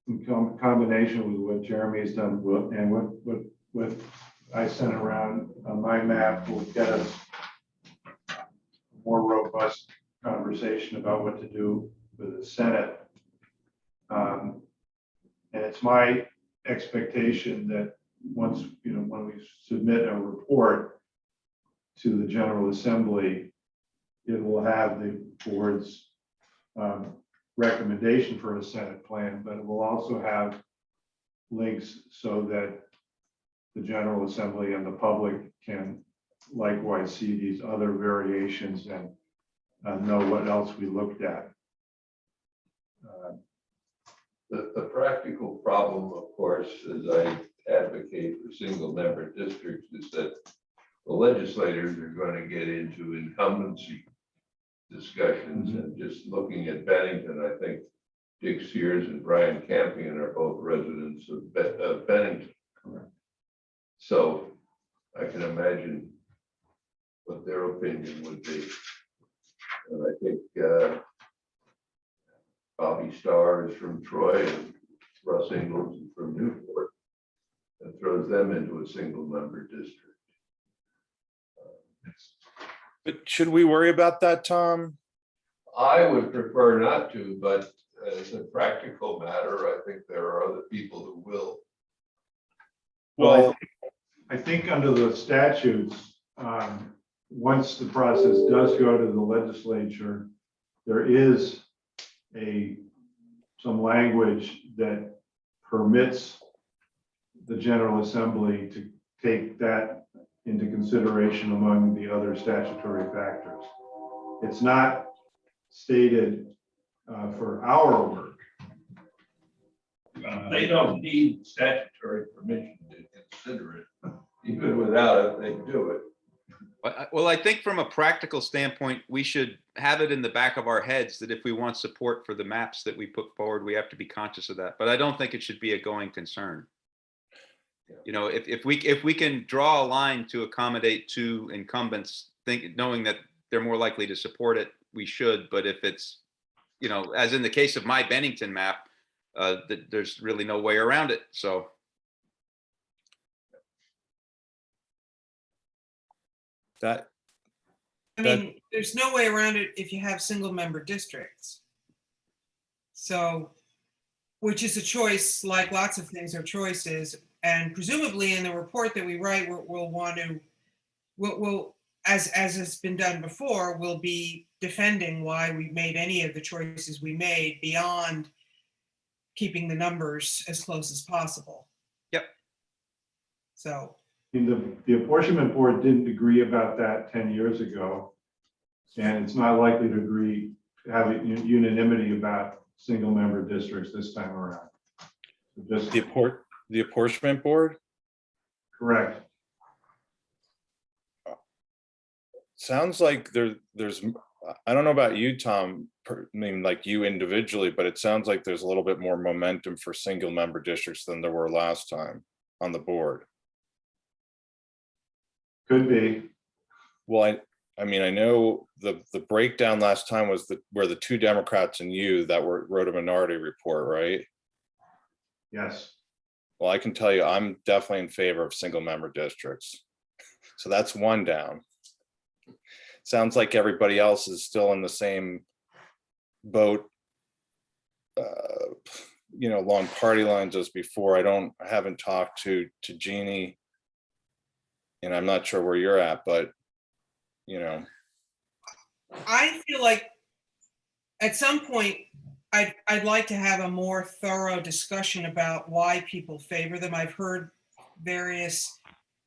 in combination with what Jeremy has done and what I sent around on my map will get us a more robust conversation about what to do with the Senate. And it's my expectation that once, you know, when we submit a report to the General Assembly, it will have the board's recommendation for a Senate plan, but it will also have links so that the General Assembly and the public can likewise see these other variations and know what else we looked at. The practical problem, of course, as I advocate for single member districts, is that the legislators are going to get into incumbency discussions. And just looking at Bennington, I think Dick Sears and Brian Campion are both residents of Bennington. Correct. So I can imagine what their opinion would be. And I think Bobby Starr is from Troy and Russ Ingalls is from Newport. That throws them into a single member district. But should we worry about that, Tom? I would prefer not to, but as a practical matter, I think there are other people who will. Well, I think under the statutes, once the process does go to the legislature, there is some language that permits the General Assembly to take that into consideration among the other statutory factors. It's not stated for our work. They don't need statutory permission to consider it. Even without it, they do it. Well, I think from a practical standpoint, we should have it in the back of our heads that if we want support for the maps that we put forward, we have to be conscious of that. But I don't think it should be a going concern. You know, if we can draw a line to accommodate two incumbents, knowing that they're more likely to support it, we should. But if it's, you know, as in the case of my Bennington map, there's really no way around it. So That, I mean, there's no way around it if you have single member districts. So, which is a choice, like lots of things are choices. And presumably in the report that we write, we'll want to, we'll, as has been done before, we'll be defending why we made any of the choices we made beyond keeping the numbers as close as possible. Yep. So. The apportionment board didn't agree about that 10 years ago. And it's not likely to agree, have unanimity about single member districts this time around. So just the apportionment board? correct. Sounds like there's, I don't know about you, Tom, I mean, like you individually, but it sounds like there's a little bit more momentum for single member districts than there were last time on the board. Could be. Well, I mean, I know the breakdown last time was where the two Democrats and you that wrote a minority report, right? Yes. Well, I can tell you, I'm definitely in favor of single member districts. So that's one down. Sounds like everybody else is still in the same boat, you know, along party lines as before. I haven't talked to Jeannie, and I'm not sure where you're at, but you know. I feel like at some point, I'd like to have a more thorough discussion about why people favor them. I've heard various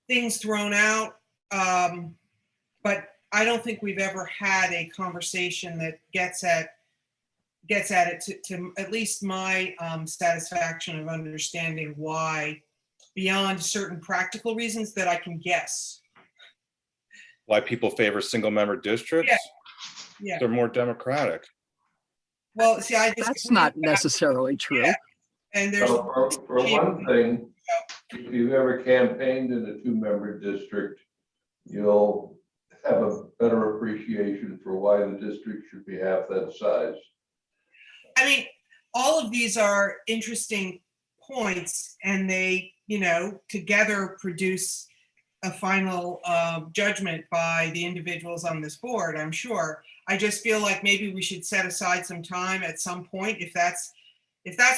things thrown out, but I don't think we've ever had a conversation that gets at it to at least my satisfaction of understanding why, beyond certain practical reasons that I can guess. Why people favor single member districts? Yeah. They're more democratic. Well, see, That's not necessarily true. Yeah. And there's So for one thing, if you've ever campaigned in a 2-member district, you'll have a better appreciation for why the district should be half that size. I mean, all of these are interesting points, and they, you know, together produce a final judgment by the individuals on this board, I'm sure. I just feel like maybe we should set aside some time at some point. If that's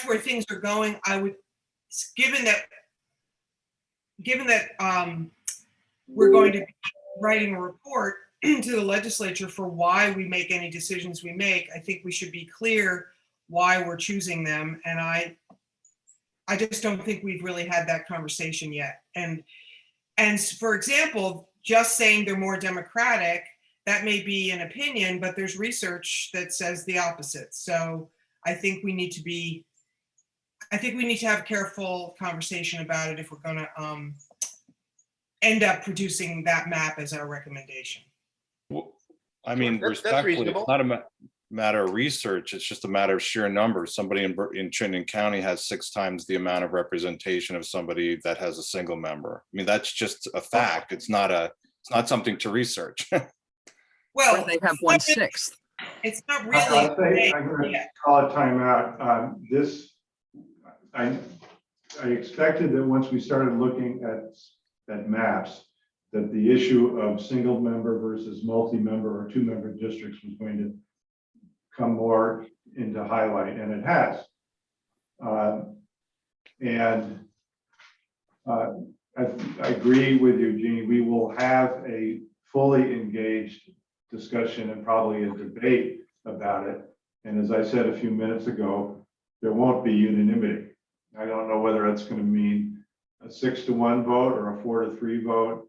where things are going, I would, given that we're going to be writing a report to the legislature for why we make any decisions we make, I think we should be clear why we're choosing them. And I just don't think we've really had that conversation yet. And for example, just saying they're more democratic, that may be an opinion, but there's research that says the opposite. So I think we need to have a careful conversation about it if we're going to end up producing that map as our recommendation. Well, I mean, That's respectfully, reasonable. it's not a matter of research. It's just a matter of sheer numbers. Somebody in Chittenden County has 6 times the amount of representation of somebody that has a single member. I mean, that's just a fact. It's not something to research. Well, Where they have 1/6. it's not I really. think I'm going to call a timeout. I expected that once we started looking at maps, that the issue of single member versus multi-member or 2-member districts was going to come more into highlight, and it has. I agree with you, Jeannie. We will have a fully engaged discussion and probably a debate about it. And as I said a few minutes ago, there won't be unanimity. I don't know whether that's going to mean a 6-to-1 vote or a 4-to-3 vote.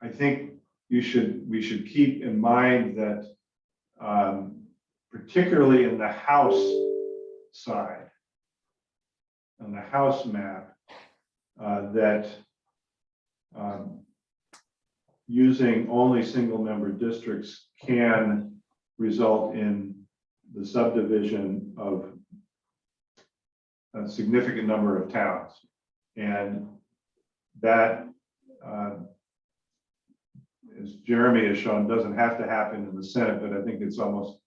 I think we should keep in mind that particularly in the House side, on the House map, that using only single-member districts can result in the subdivision of a significant number of towns. And that as Jeremy has shown, doesn't have to happen in the Senate, but I think it's almost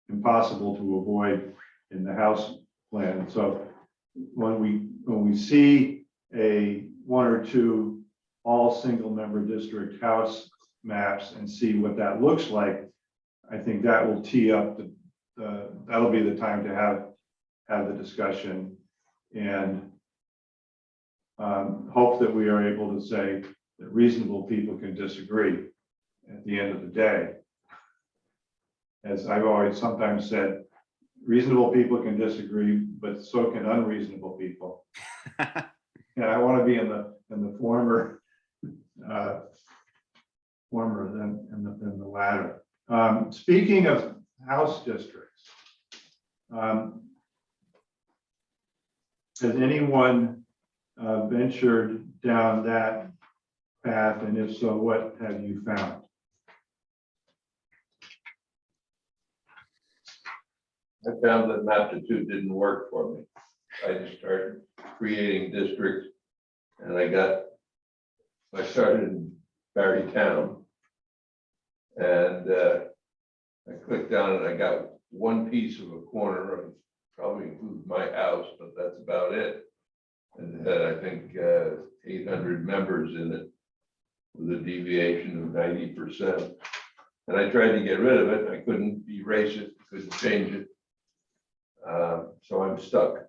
impossible to avoid in the House plan. So when we see a one or two all single member district House maps and see what that looks like, I think that will tee up that'll be the time to have the discussion and hope that we are able to say that reasonable people can disagree at the end of the day. As I've always sometimes said, reasonable people can disagree, but so can unreasonable people. And I want to be in the former than the latter. Speaking of House districts, has anyone ventured down that path? And if so, what have you found? I found that Maptitude didn't work for me. I just started creating districts and I started in Barrytown. And I clicked on it, I got one piece of a corner of probably includes my house, but that's about it. And it had, I think, 800 members in it with a deviation of 90%. And I tried to get rid of it. I couldn't erase it, couldn't change it. So I'm stuck.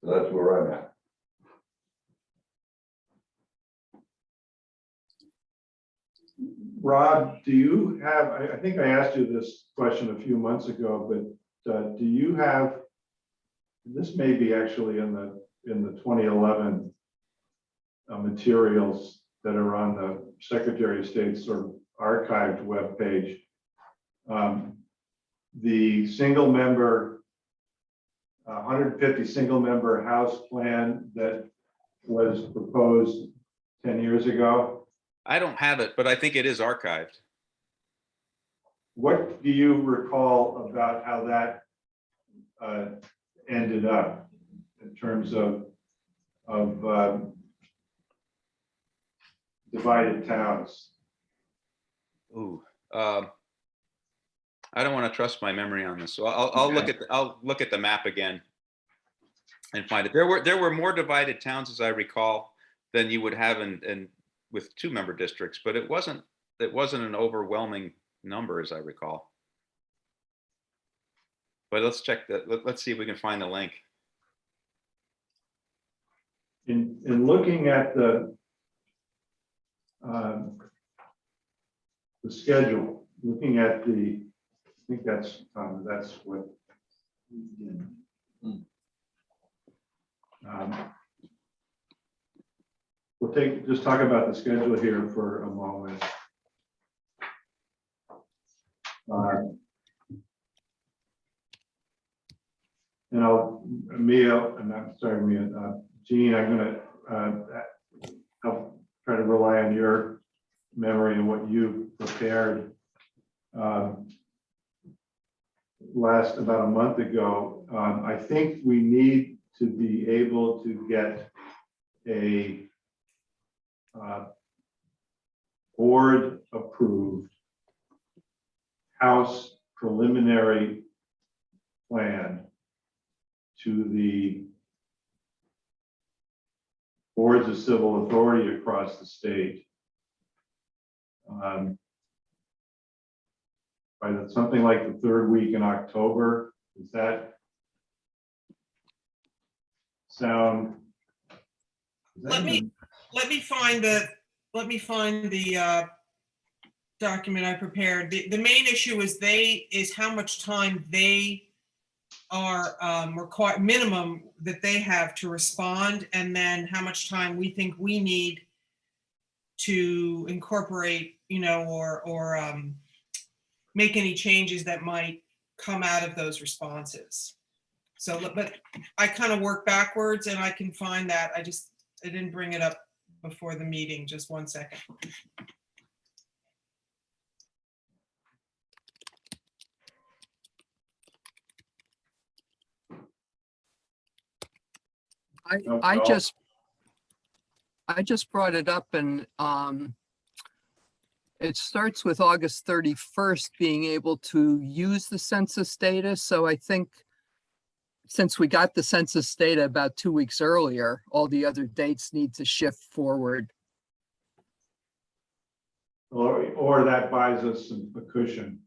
So that's where I'm at. Rob, do you have, I think I asked you this question a few months ago, but do you have, this may be actually in the 2011 materials that are on the Secretary of State's sort of archived webpage. The single member, 150 single member House plan that was proposed 10 years ago. I don't have it, but I think it is archived. What do you recall about how that ended up in terms of divided towns? Ooh, I don't want to trust my memory on this, so I'll look at the map again and find it. There were more divided towns, as I recall, than you would have in with 2-member districts, but it wasn't an overwhelming number, as I recall. But let's check that. Let's see if we can find the link. In looking at the schedule, looking at I think that's what we did. We'll just talk about the schedule here for a moment. And Jean, I'm gonna help try to rely on your memory and what you prepared last about a month ago. I think we need to be able to get a board approved House preliminary plan to the boards of civil authority across the state by something like the 3rd week in October. Does that sound? Let me find the document I prepared. The main issue is how much time they are required, minimum that they have to respond, and then how much time we think we need to incorporate, or make any changes that might come out of those responses. So, but I kind of work backwards and I can find that. I didn't bring it up before the meeting. Just one second. I just brought it up and It starts with August 31st being able to use the census data. So I think since we got the census data about 2 weeks earlier, all the other dates need to shift forward. Or that buys us a cushion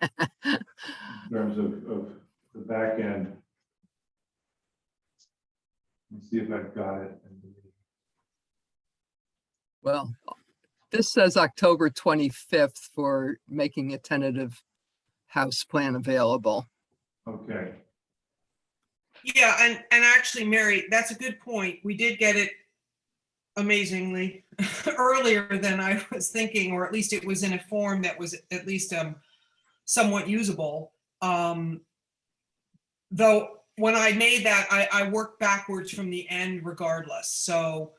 in terms of the back end. Let's see if I've got it. Well, this says October 25th for making a tentative house plan available. Okay, Yeah, and actually, Mary, that's a good point. We did get it amazingly earlier than I was thinking, or at least it was in a form that was at least somewhat usable. Though when I made that, I worked backwards from the end regardless. So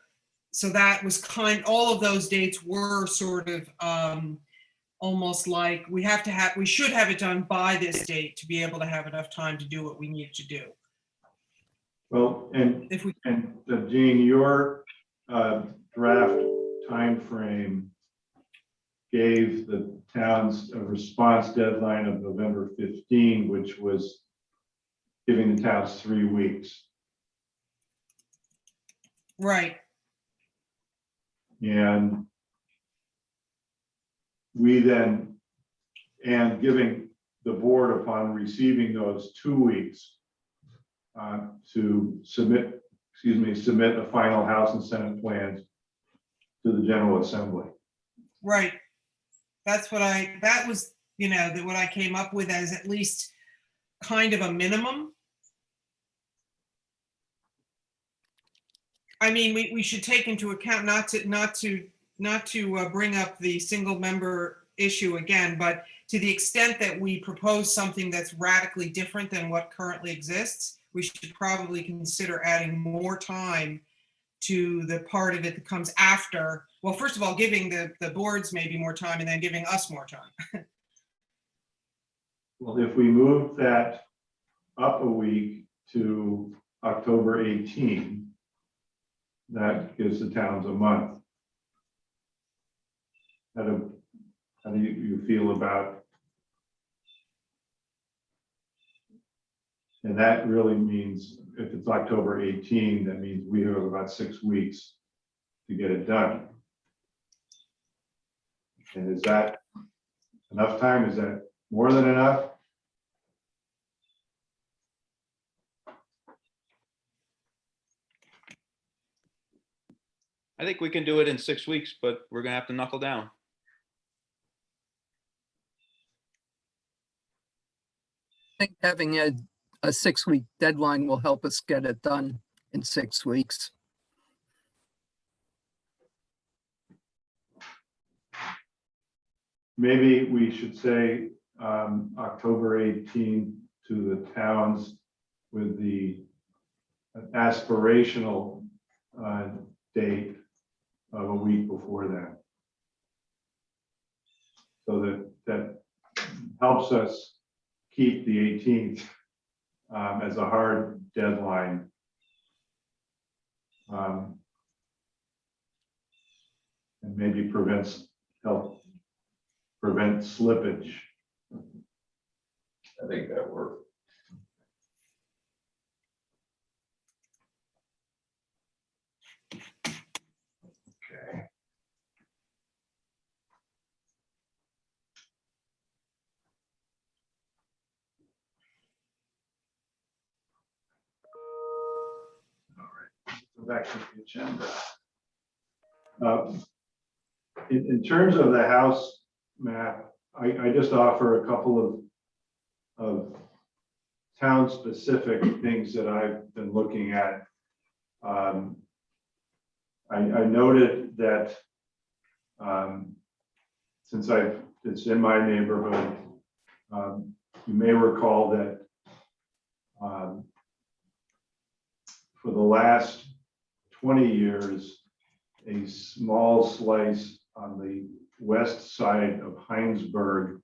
that was all of those dates were sort of almost like we should have it done by this date to be able to have enough time to do what we need to do. well, and If we, Jean, your draft timeframe gave the towns a response deadline of November 15, which was giving the towns 3 weeks. right, And we then, and giving the board upon receiving those 2 weeks to submit a final House and Senate plans to the General Assembly. right. That was, what I came up with as at least kind of a minimum. I mean, we should take into account not to bring up the single member issue again, but to the extent that we propose something that's radically different than what currently exists, we should probably consider adding more time to the part of it that comes after. Well, first of all, giving the boards maybe more time and then giving us more time. Well, if we move that up a week to October 18, that gives the towns a month. How do you feel about? And that really means if it's October 18, that means we have about 6 weeks to get it done. And is that enough time? Is that more than enough? I think we can do it in 6 weeks, but we're gonna have to knuckle down. I think having a 6-week deadline will help us get it done in 6 weeks. Maybe we should say October 18 to the towns with the aspirational date of a week before that. So that helps us keep the 18th as a hard deadline. And maybe help prevent slippage. I think that worked. Okay. All right, go back to the agenda. In terms of the house map, I just offer a couple of town-specific things that I've been looking at. I noted that since it's in my neighborhood, you may recall that for the last 20 years, a small slice on the west side of Heinsberg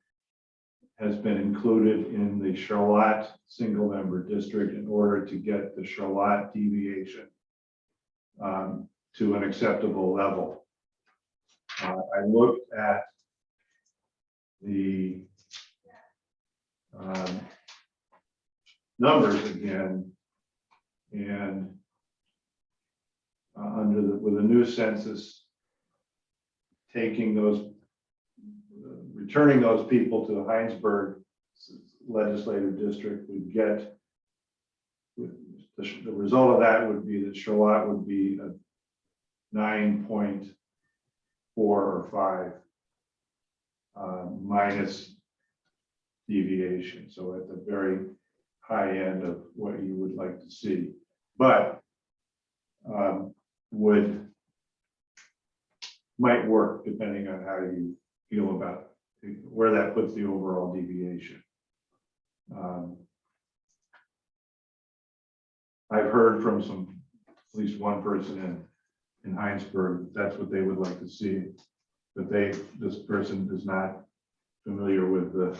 has been included in the Charlotte single-member district in order to get the Charlotte deviation to an acceptable level. I looked at the numbers again, and with a new census, taking those, returning those people to the Heinsberg legislative district would get, the result of that would be that Charlotte would be a 9.4 or 5 minus deviation. So at the very high end of what you would like to see, but might work depending on how you feel about where that puts the overall deviation. I've heard from at least one person in Heinsberg, that's what they would like to see, but this person is not familiar with the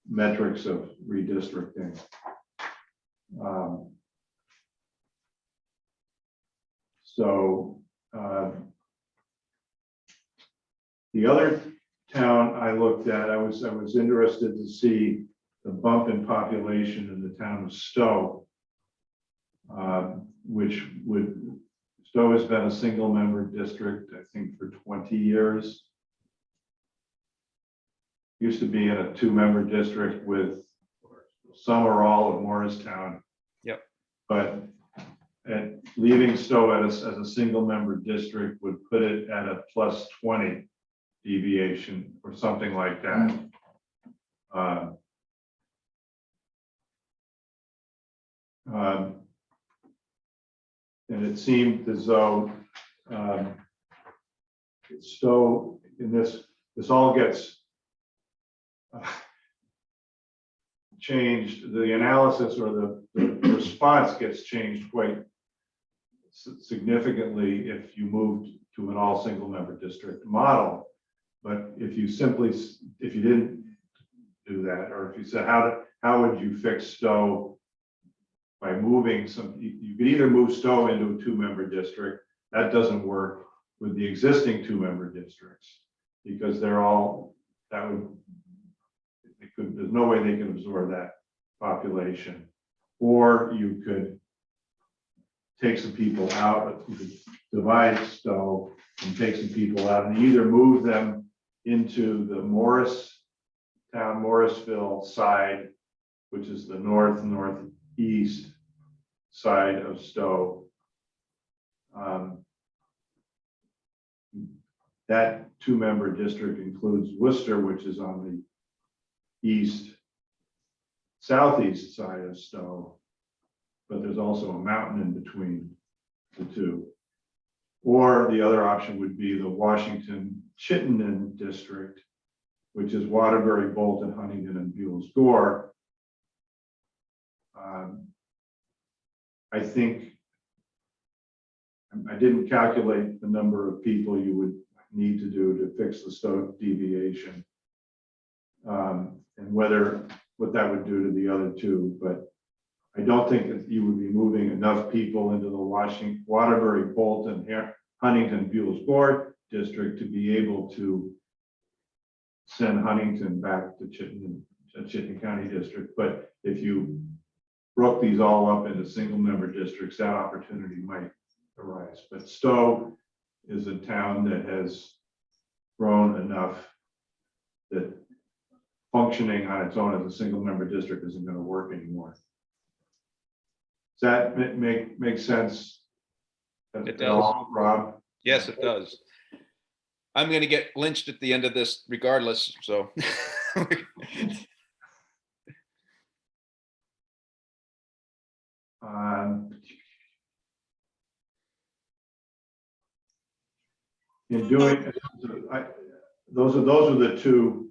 metrics of redistricting. The other town I looked at, I was interested to see the bump in population in the town of Stowe, Stowe has been a single member district, I think, for 20 years. Used to be in a 2-member district with some or all of Morristown. Yep. But leaving Stowe as a single member district would put it at a plus 20 deviation or something like that. And it seemed as though Stowe in this all gets changed. The analysis or the response gets changed quite significantly if you moved to an all single member district model. But if you didn't do that, or if you said, how would you fix Stowe by moving you could either move Stowe into a 2-member district. That doesn't work with the existing 2-member districts because there's no way they can absorb that population. Or you could take some people out, you could divide Stowe and take some people out and either move them into the Morrisville side, which is the northeast side of Stowe. That 2-member district includes Worcester, which is on the southeast side of Stowe, but there's also a mountain in between the two. Or the other option would be the Washington-Chittenden district, which is Waterbury, Bolton, Huntington, and Buell's Gore. I think I didn't calculate the number of people you would need to do to fix the Stowe deviation, and what that would do to the other two, but I don't think that you would be moving enough people into the Waterbury, Bolton, Huntington, Buell's Gore district to be able to send Huntington back to Chittenden County District. But if you broke these all up into single member districts, that opportunity might arise. But Stowe is a town that has grown enough that functioning on its own as a single member district isn't going to work anymore. Does that make sense? It does. Rob? Yes, it does. I'm going to get lynched at the end of this regardless, so. In doing, those are the two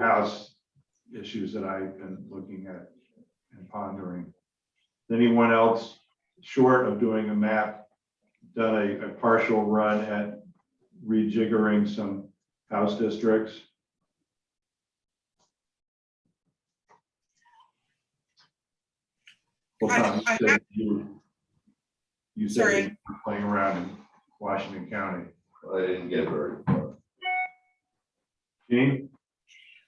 house issues that I've been looking at and pondering. Anyone else, short of doing a map, done a partial run at rejiggering some house districts? Well, Tom, I you said you You said Sorry. you were playing around in Washington County. I didn't get very far. Gene?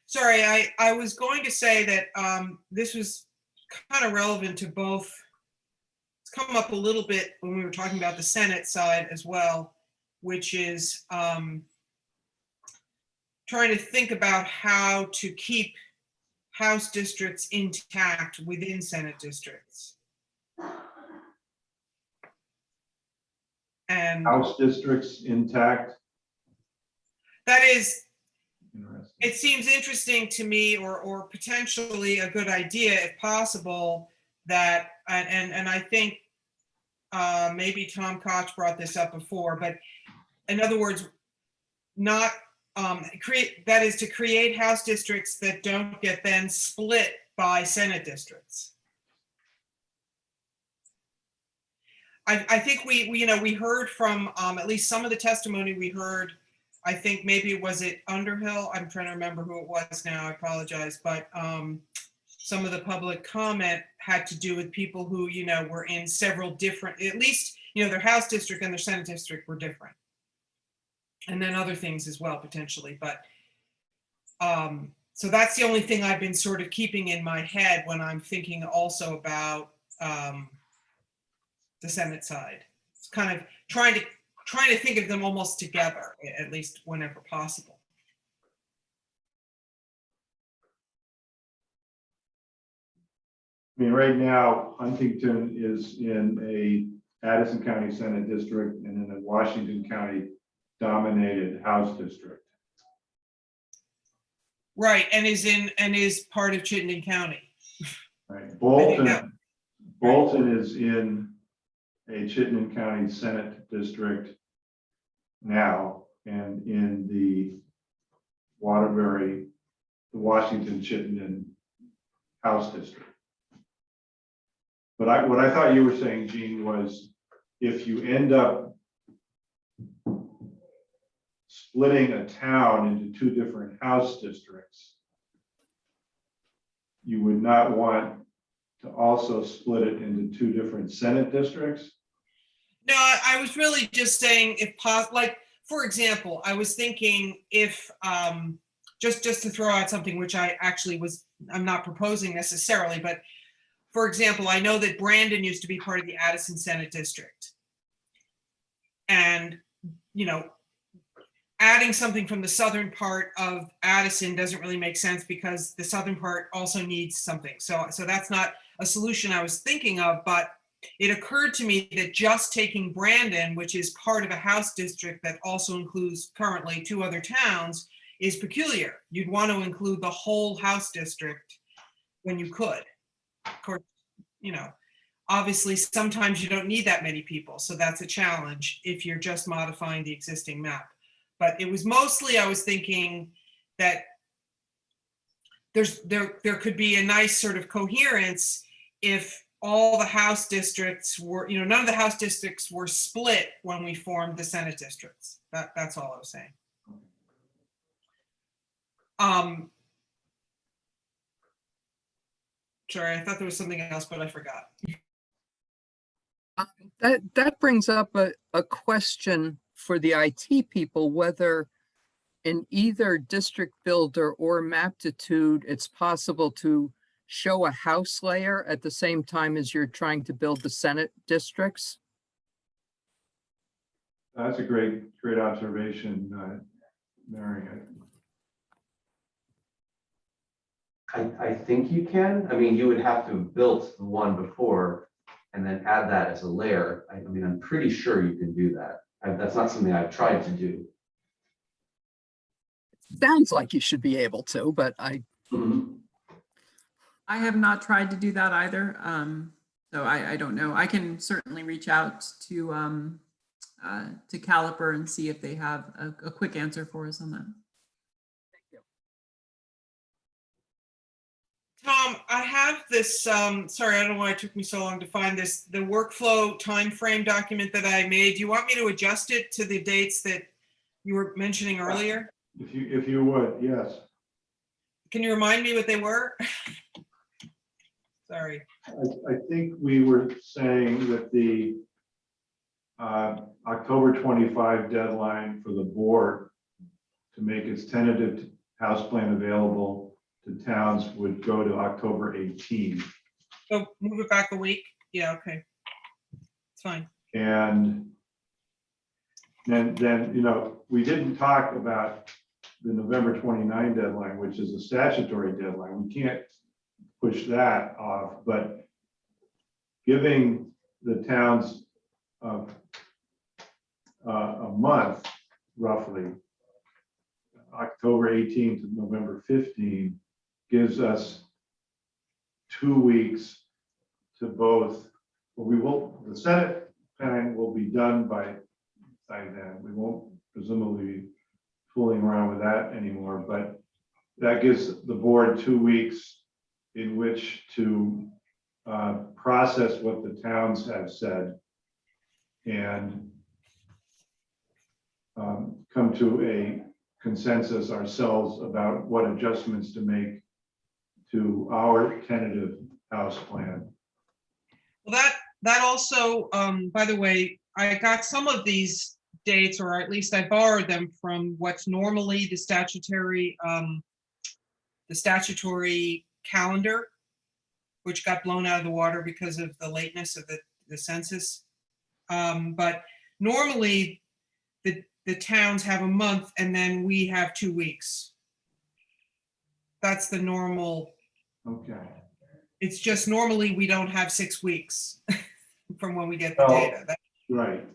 Sorry, I was going to say that this was kind of relevant to both. It's come up a little bit when we were talking about the Senate side as well, which is trying to think about how to keep House districts intact within Senate districts. And House districts intact? that is, Interesting. it seems interesting to me, or potentially a good idea if possible, that, and I think maybe Tom Koch brought this up before, but in other words, not that is to create House districts that don't get then split by Senate districts. I think we heard from at least some of the testimony we heard. I think maybe was it Underhill? I'm trying to remember who it was now. I apologize, but some of the public comment had to do with people who were in several different, at least their House district and their Senate district were different, and then other things as well potentially. But so that's the only thing I've been sort of keeping in my head when I'm thinking also about the Senate side. It's kind of trying to think of them almost together, at least whenever possible. I mean, right now, Huntington is in a Addison County Senate district and in a Washington County dominated House district. Right, and is part of Chittenden County. Right. that- Bolton is in a Chittenden County Senate district now, and in the Waterbury, the Washington Chittenden House district. But what I thought you were saying, Gene, was if you end up splitting a town into two different House districts, you would not want to also split it into two different Senate districts? No, I was really just saying if possible, like, for example, I was thinking if, just to throw out something which I'm not proposing necessarily, but for example, I know that Brandon used to be part of the Addison Senate District. And, adding something from the southern part of Addison doesn't really make sense because the southern part also needs something. So that's not a solution I was thinking of, but it occurred to me that just taking Brandon, which is part of a House district that also includes currently two other towns, is peculiar. You'd want to include the whole House district when you could. Of course, obviously sometimes you don't need that many people, so that's a challenge if you're just modifying the existing map. But it was mostly, I was thinking that there could be a nice sort of coherence if all the House districts were, none of the House districts were split when we formed the Senate districts. That's all I was saying. Sorry, I thought there was something else, but I forgot. That brings up a question for the IT people, whether in either District Builder or Maptitude, it's possible to show a house layer at the same time as you're trying to build the Senate districts. That's a great observation, Mary. I think you can. I mean, you would have to have built the one before and then add that as a layer. I mean, I'm pretty sure you can do that. That's not something I've tried to do. Sounds like you should be able to, but I have not tried to do that either. So I don't know. I can certainly reach out to Caliper and see if they have a quick answer for us on that. Tom, I have this, sorry, I don't know why it took me so long to find this, the workflow timeframe document that I made. Do you want me to adjust it to the dates that you were mentioning earlier? If you would, yes. Can you remind me what they were? Sorry. I think we were saying that the October 25 deadline for the board to make its tentative house plan available to towns would go to October 18. So move it back a week. Yeah, okay. It's fine. And then, you know, we didn't talk about the November 29 deadline, which is a statutory deadline. We can't push that off, but giving the towns a month roughly, October 18 to November 15, gives us 2 weeks to both, well, we will, the Senate plan will be done by then. We won't presumably be fooling around with that anymore, but that gives the board 2 weeks in which to process what the towns have said and come to a consensus ourselves about what adjustments to make to our tentative house plan. Well, that also, by the way, I got some of these dates, or at least I borrowed them from what's normally the statutory calendar, which got blown out of the water because of the lateness of the census. But normally the towns have a month and then we have 2 weeks. That's the normal. Okay. It's just normally we don't have 6 weeks from when we get the Oh. data. Right.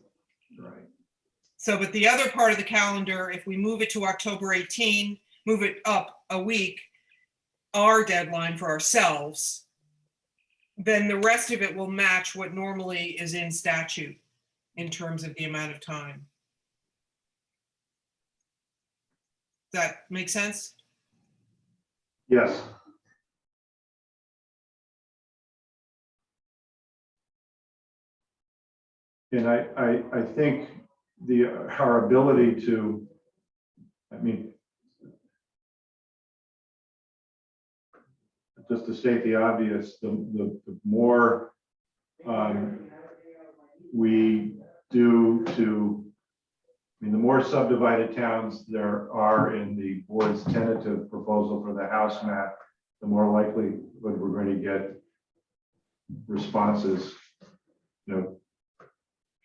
So, but the other part of the calendar, if we move it to October 18, move it up a week, our deadline for ourselves, then the rest of it will match what normally is in statute in terms of the amount of time. Does that make sense? Yes. And I think our ability to, I mean, just to state the obvious, the more we do to, I mean, the more subdivided towns there are in the board's tentative proposal for the house map, the more likely we're going to get responses, you know,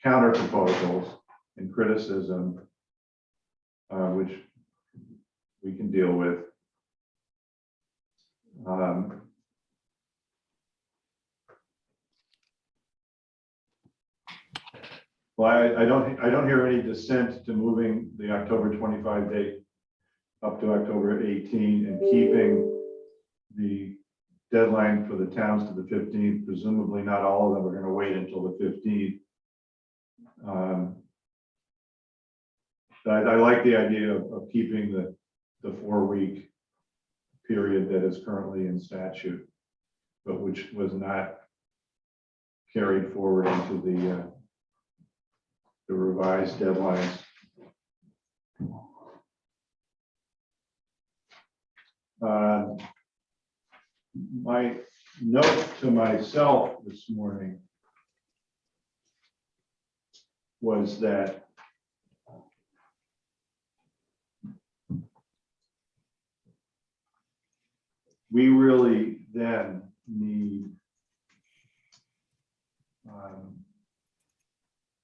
counter proposals and criticism, which we can deal with. Well, I don't hear any dissent to moving the October 25 date up to October 18 and keeping the deadline for the towns to the 15th. Presumably not all of them are going to wait until the 15th. I like the idea of keeping the 4-week period that is currently in statute, but which was not carried forward into the revised deadlines. My note to myself this morning was that we really then need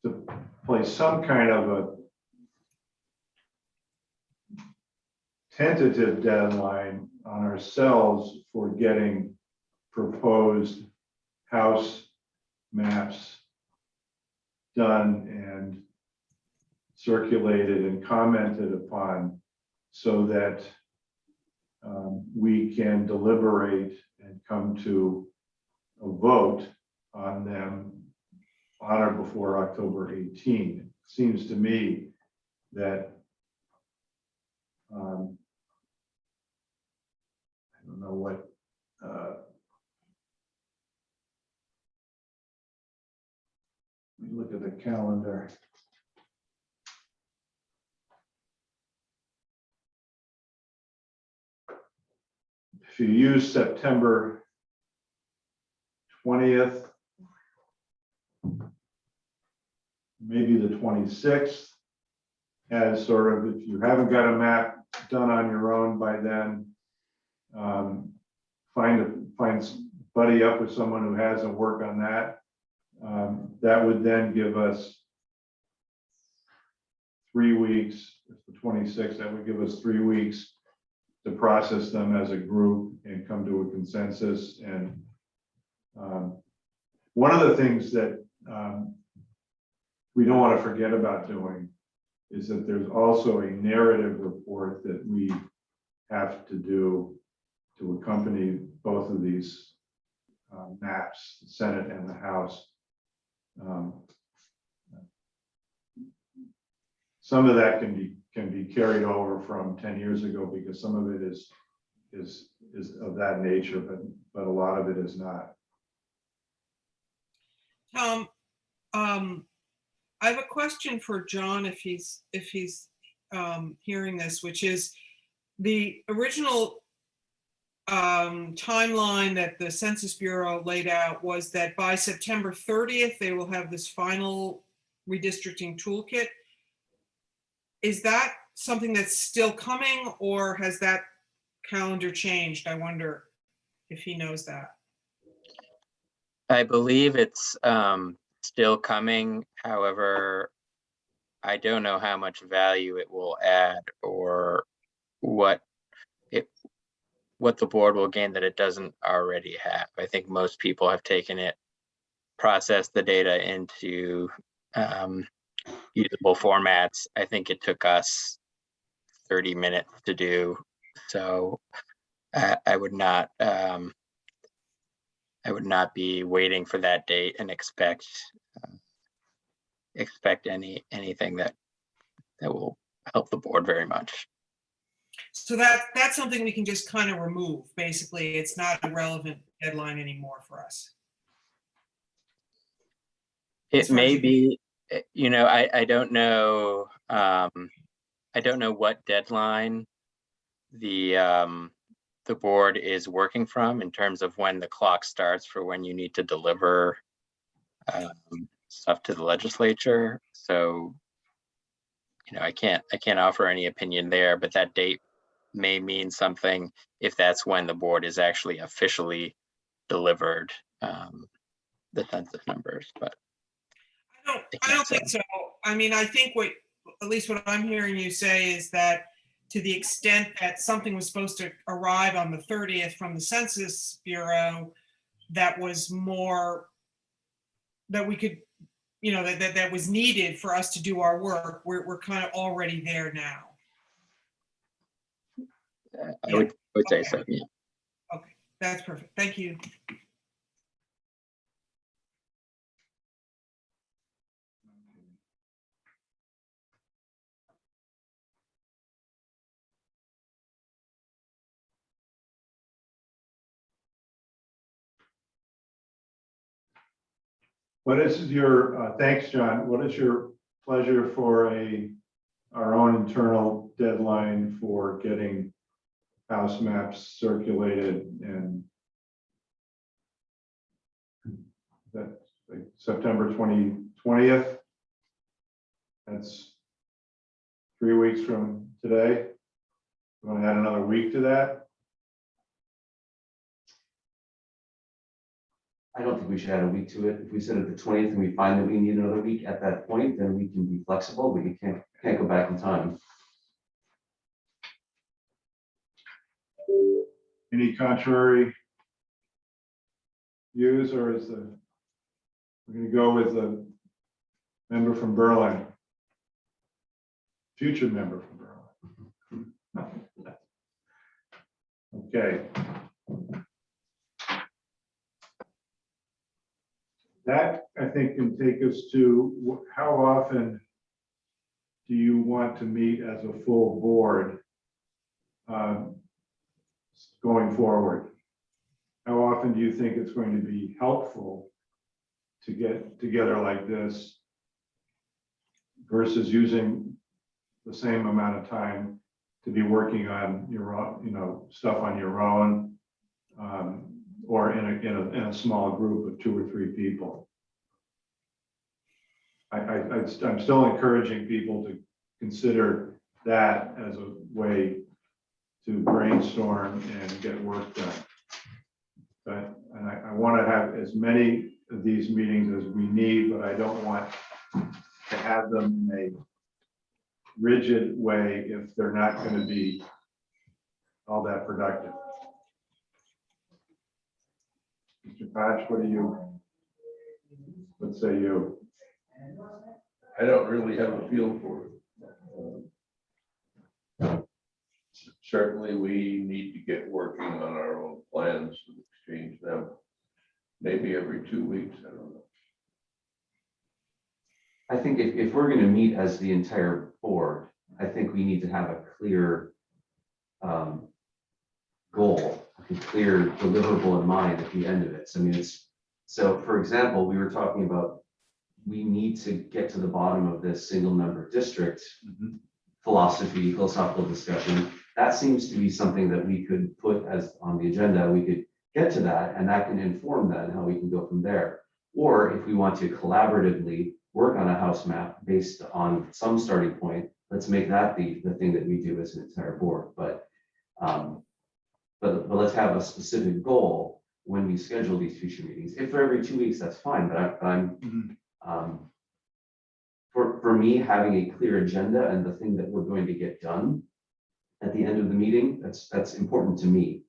to place some kind of a tentative deadline on ourselves for getting proposed house maps done and circulated and commented upon so that we can deliberate and come to a vote on them on or before October 18. It seems to me that I don't know what let me look at the calendar. If you use September 20th maybe the 26th as sort of, if you haven't got a map done on your own by then, find buddy up with someone who has and work on that. That would then give us 3 weeks. It's the 26th. That would give us 3 weeks to process them as a group and come to a consensus. And one of the things that we don't want to forget about doing is that there's also a narrative report that we have to do to accompany both of these maps, the Senate and the House. Some of that can be carried over from 10 years ago because some of it is of that nature, but a lot of it is not. Tom, I have a question for John if he's hearing this, which is the original timeline that the Census Bureau laid out was that by September 30th, they will have this final redistricting toolkit. Is that something that's still coming, or has that calendar changed? I wonder if he knows that. I believe it's still coming. However, I don't know how much value it will add or what the board will gain that it doesn't already have. I think most people have taken it, processed the data into usable formats. I think it took us 30 minutes to do. So I would not be waiting for that date and expect anything that will help the board very much. So that's something we can just kind of remove. Basically, it's not a relevant deadline anymore for us. It may be, I don't know. I don't know what deadline the board is working from in terms of when the clock starts for when you need to deliver stuff to the legislature. So, I can't offer any opinion there, but that date may mean something if that's when the board is actually officially delivered the census numbers. But I don't think so. I mean, I think at least what I'm hearing you say is that to the extent that something was supposed to arrive on the 30th from the Census Bureau, that was more that we could, that was needed for us to do our work. We're kind of already there now. I would say so. Yeah. Okay, that's perfect. Thank you. What is your, thanks, John. What is your pleasure for our own internal deadline for getting house maps circulated, and that's like September 20th? That's 3 weeks from today. You want to add another week to that? I don't think we should add a week to it. If we set it the 20th and we find that we need another week at that point, then we can be flexible. We can't go back in time. Any contrary views, or we're going to go with the member from Berlin, future member from Berlin? Okay. That, I think, can take us to how often do you want to meet as a full board going forward? How often do you think it's going to be helpful to get together like this versus using the same amount of time to be working on your own, stuff on your own, or in a small group of 2 or 3 people? I'm still encouraging people to consider that as a way to brainstorm and get work done. And I want to have as many of these meetings as we need, but I don't want to have them in a rigid way if they're not going to be all that productive. Mr. Patch, what do you, let's say you? I don't really have a feel for it. Certainly, we need to get working on our own plans and exchange them. Maybe every 2 weeks, I don't know. I think if we're gonna meet as the entire board, I think we need to have a clear goal, a clear deliverable in mind at the end of it. So I mean, so for example, we were talking about, we need to get to the bottom of this single member district philosophical discussion. That seems to be something that we could put as on the agenda. We could get to that, and that can inform that and how we can go from there. Or if we want to collaboratively work on a house map based on some starting point, let's make that the thing that we do as an entire board. But let's have a specific goal when we schedule these future meetings. If they're every 2 weeks, that's fine. But for me, having a clear agenda and the thing that we're going to get done at the end of the meeting, that's important to me.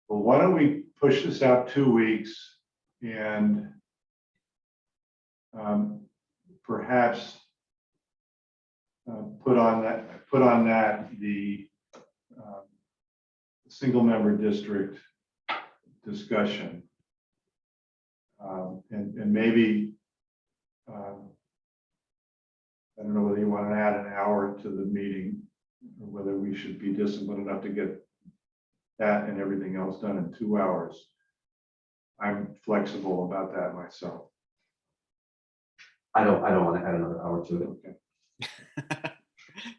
Well, why don't we push this out 2 weeks and perhaps put on that the single member district discussion. And maybe, I don't know whether you want to add an hour to the meeting, or whether we should be disciplined enough to get that and everything else done in 2 hours. I'm flexible about that myself. I don't want to add another hour to it. Okay.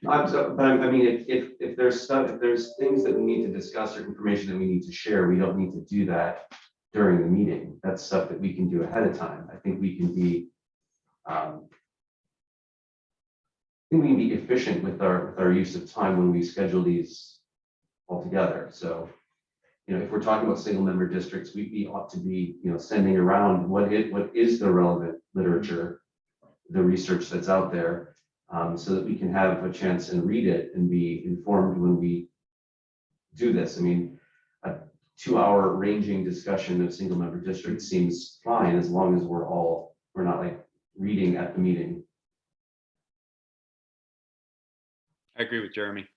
I mean, if there's things that we need to discuss or information that we need to share, we don't need to do that during the meeting. That's stuff that we can do ahead of time. I think we can be, efficient with our use of time when we schedule these all together. So, if we're talking about single member districts, we ought to be, sending around what is the relevant literature, the research that's out there, so that we can have a chance and read it and be informed when we do this. I mean, a 2-hour ranging discussion of single member districts seems fine as long as we're not like reading at the meeting. I agree with Jeremy.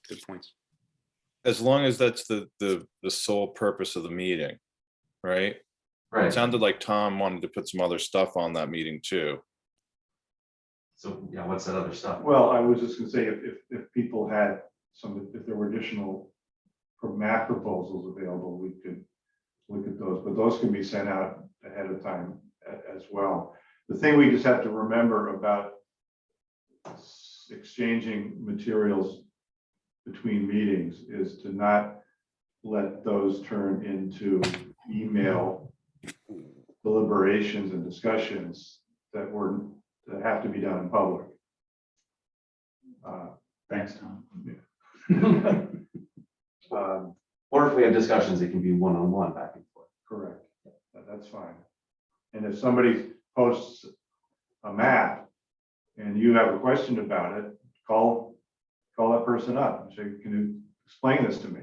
Good points. As long as that's the sole purpose of the meeting, right? It Right. sounded like Tom wanted to put some other stuff on that meeting too. So yeah, what's that other stuff? Well, I was just gonna say, if people had if there were additional map proposals available, we could look at those, but those can be sent out ahead of time as well. The thing we just have to remember about exchanging materials between meetings is to not let those turn into email deliberations and discussions that have to be done in public. Thanks, Tom. Or if we have discussions, it can be one-on-one back and forth. Correct. That's fine. And if somebody posts a map and you have a question about it, call that person up and say, can you explain this to me?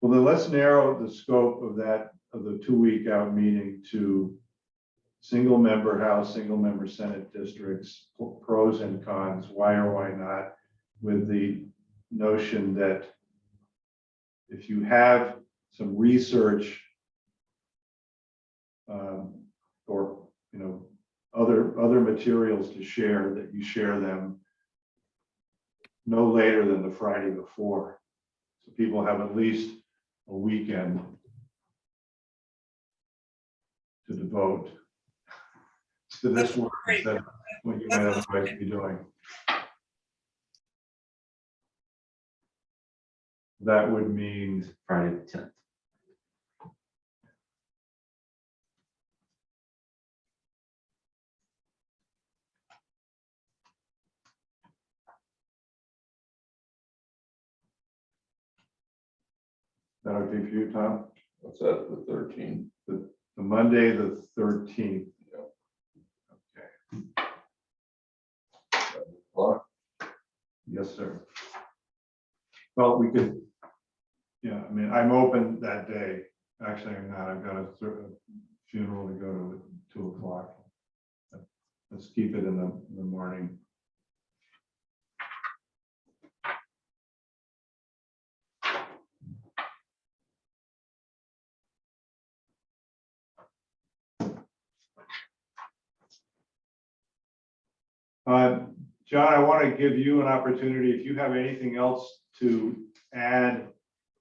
Well, then let's narrow the scope of the 2-week out meeting to single member House, single member Senate districts, pros and cons, why or why not, with the notion that if you have some research or other materials to share, that you share them no later than the Friday before, so people have at least a weekend to devote to this work Great. instead of what you might otherwise be doing. That would mean, Friday the 10th. that okay for you, Tom? What's that, the 13th? The Monday, the 13th. Okay, Clock? yes, sir. Well, we could, yeah, I mean, I'm open that day. Actually, I'm not. I've got a funeral to go to at 2 o'clock. Let's keep it in the morning. John, I want to give you an opportunity, if you have anything else to add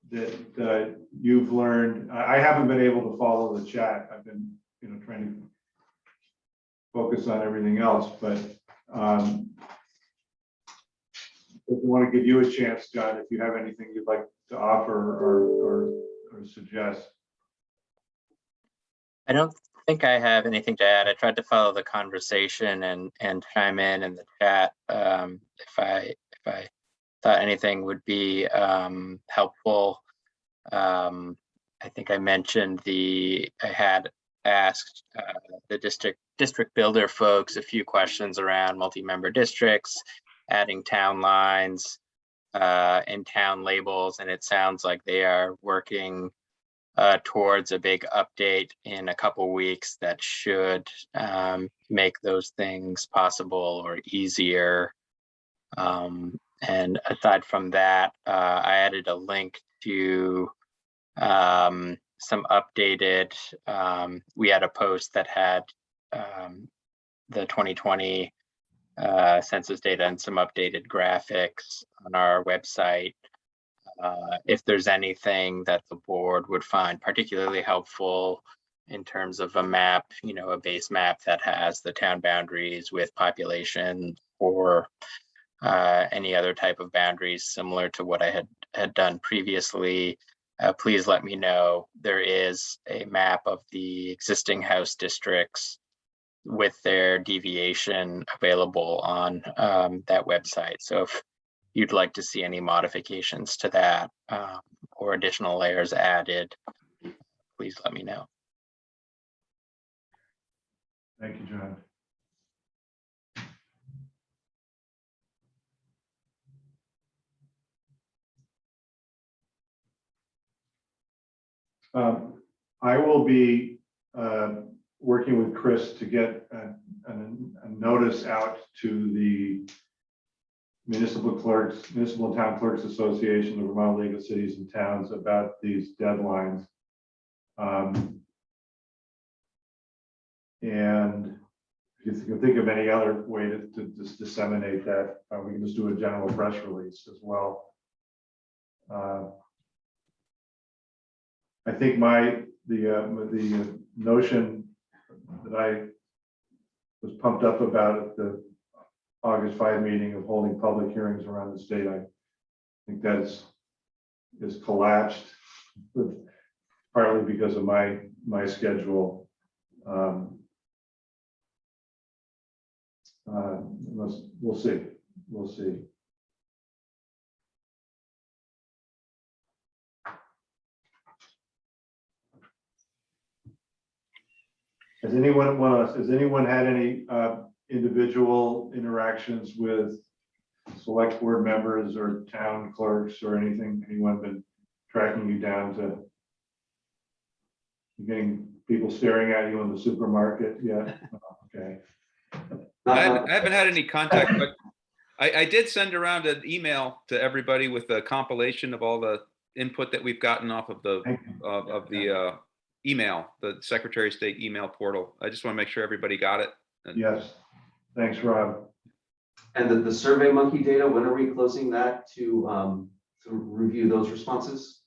that you've learned. I haven't been able to follow the chat. I've been, trying to focus on everything else, but if I want to give you a chance, John, if you have anything you'd like to offer or suggest. I don't think I have anything to add. I tried to follow the conversation and chime in the chat if I thought anything would be helpful. I think I mentioned I had asked the district builder folks a few questions around multi-member districts, adding town lines and town labels, and it sounds like they are working towards a big update in a couple weeks that should make those things possible or easier. And aside from that, I added a link to some updated, we had a post that had the 2020 census data and some updated graphics on our website. If there's anything that the board would find particularly helpful in terms of a map, a base map that has the town boundaries with population or any other type of boundaries similar to what I had done previously, please let me know. There is a map of the existing house districts with their deviation available on that website. So if you'd like to see any modifications to that or additional layers added, please let me know. Thank you, John. I will be working with Chris to get a notice out to the Municipal Town Clerks Association, the Vermont League of Cities and Towns, about these deadlines. And if you can think of any other way to just disseminate that, we can just do a general press release as well. I think the notion that I was pumped up about at the August 5 meeting of holding public hearings around the state, I think that is collapsed, partly because of my schedule. We'll see. Has anyone had any individual interactions with select board members or town clerks or anything? Anyone been tracking you down to getting people staring at you in the supermarket yet? Okay. I haven't had any contact, but I did send around an email to everybody with a compilation of all the input that we've gotten off of the email, the Secretary of State email portal. I just want to make sure everybody got it. Yes. Thanks, Rob. And the Survey Monkey data, when are we closing that to review those responses?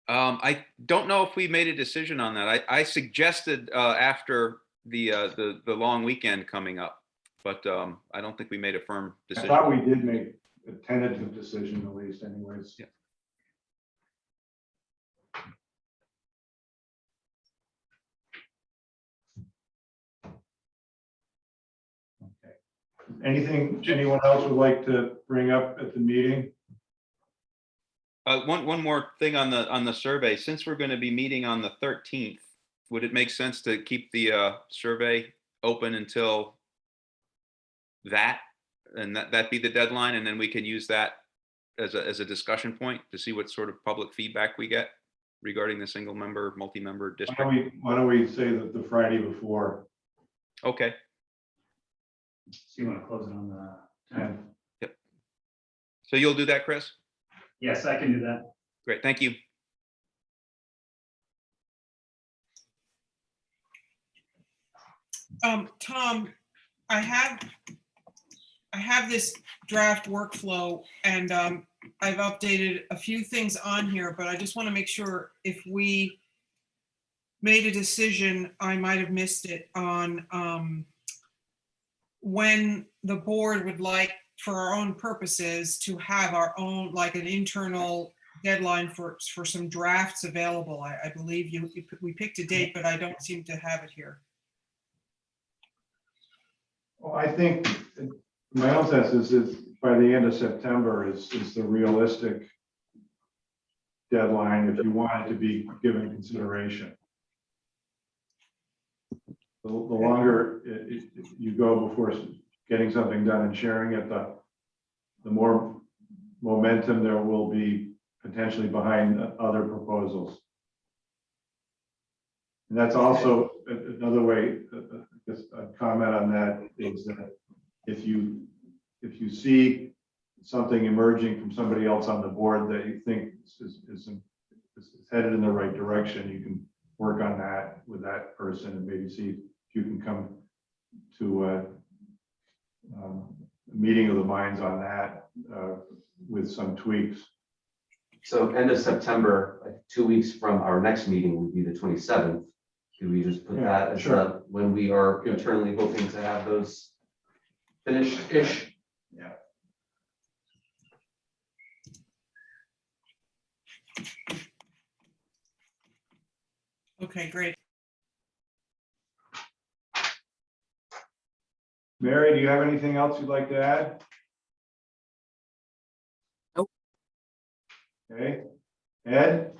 I don't know if we made a decision on that. I suggested after the long weekend coming up, but I don't think we made a firm I decision. thought we did make a tentative decision at least anyways. Yeah. Okay. Anything anyone else would like to bring up at the meeting? One more thing on the survey. Since we're going to be meeting on the 13th, would it make sense to keep the survey open until that, and that be the deadline, and then we can use that as a discussion point to see what sort of public feedback we get regarding the single member, multi-member district? Why don't we say that the Friday before? Okay. So you want to close it on the 10th? So you'll do that, Chris? Yes, I can do that. Great. Thank you. Tom, I have this draft workflow, and I've updated a few things on here, but I just want to make sure if we made a decision, I might have missed it on when the board would like, for our own purposes, to have our own, like an internal deadline for some drafts available. I believe we picked a date, but I don't seem to have it here. Well, I think my own sense is by the end of September is the realistic deadline if you want it to be given consideration. The longer you go before getting something done and sharing it, the more momentum there will be potentially behind other proposals. And that's also another way, just a comment on that is that if you see something emerging from somebody else on the board that you think is headed in the right direction, you can work on that with that person and maybe see if you can come to a meeting of the minds on that with some tweaks. So end of September, like 2 weeks from our next meeting would be the 27th. Could we just put Yeah, that as sure. when we are internally hoping to have those finished-ish? Yeah. Okay, great. Mary, do you have anything else you'd like to add? Nope. Okay. Ed?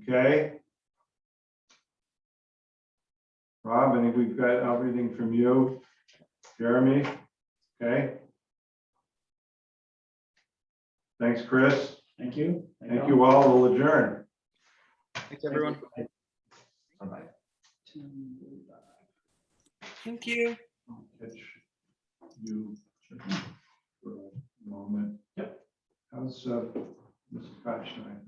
Okay. Rob, I think we've got everything from you. Jeremy? Okay. Thanks, Chris. Thank you. Thank you all. We'll adjourn. Thanks, everyone. Bye-bye. Thank you. I'll catch you for a moment. Yep. How's Mrs. Koch tonight?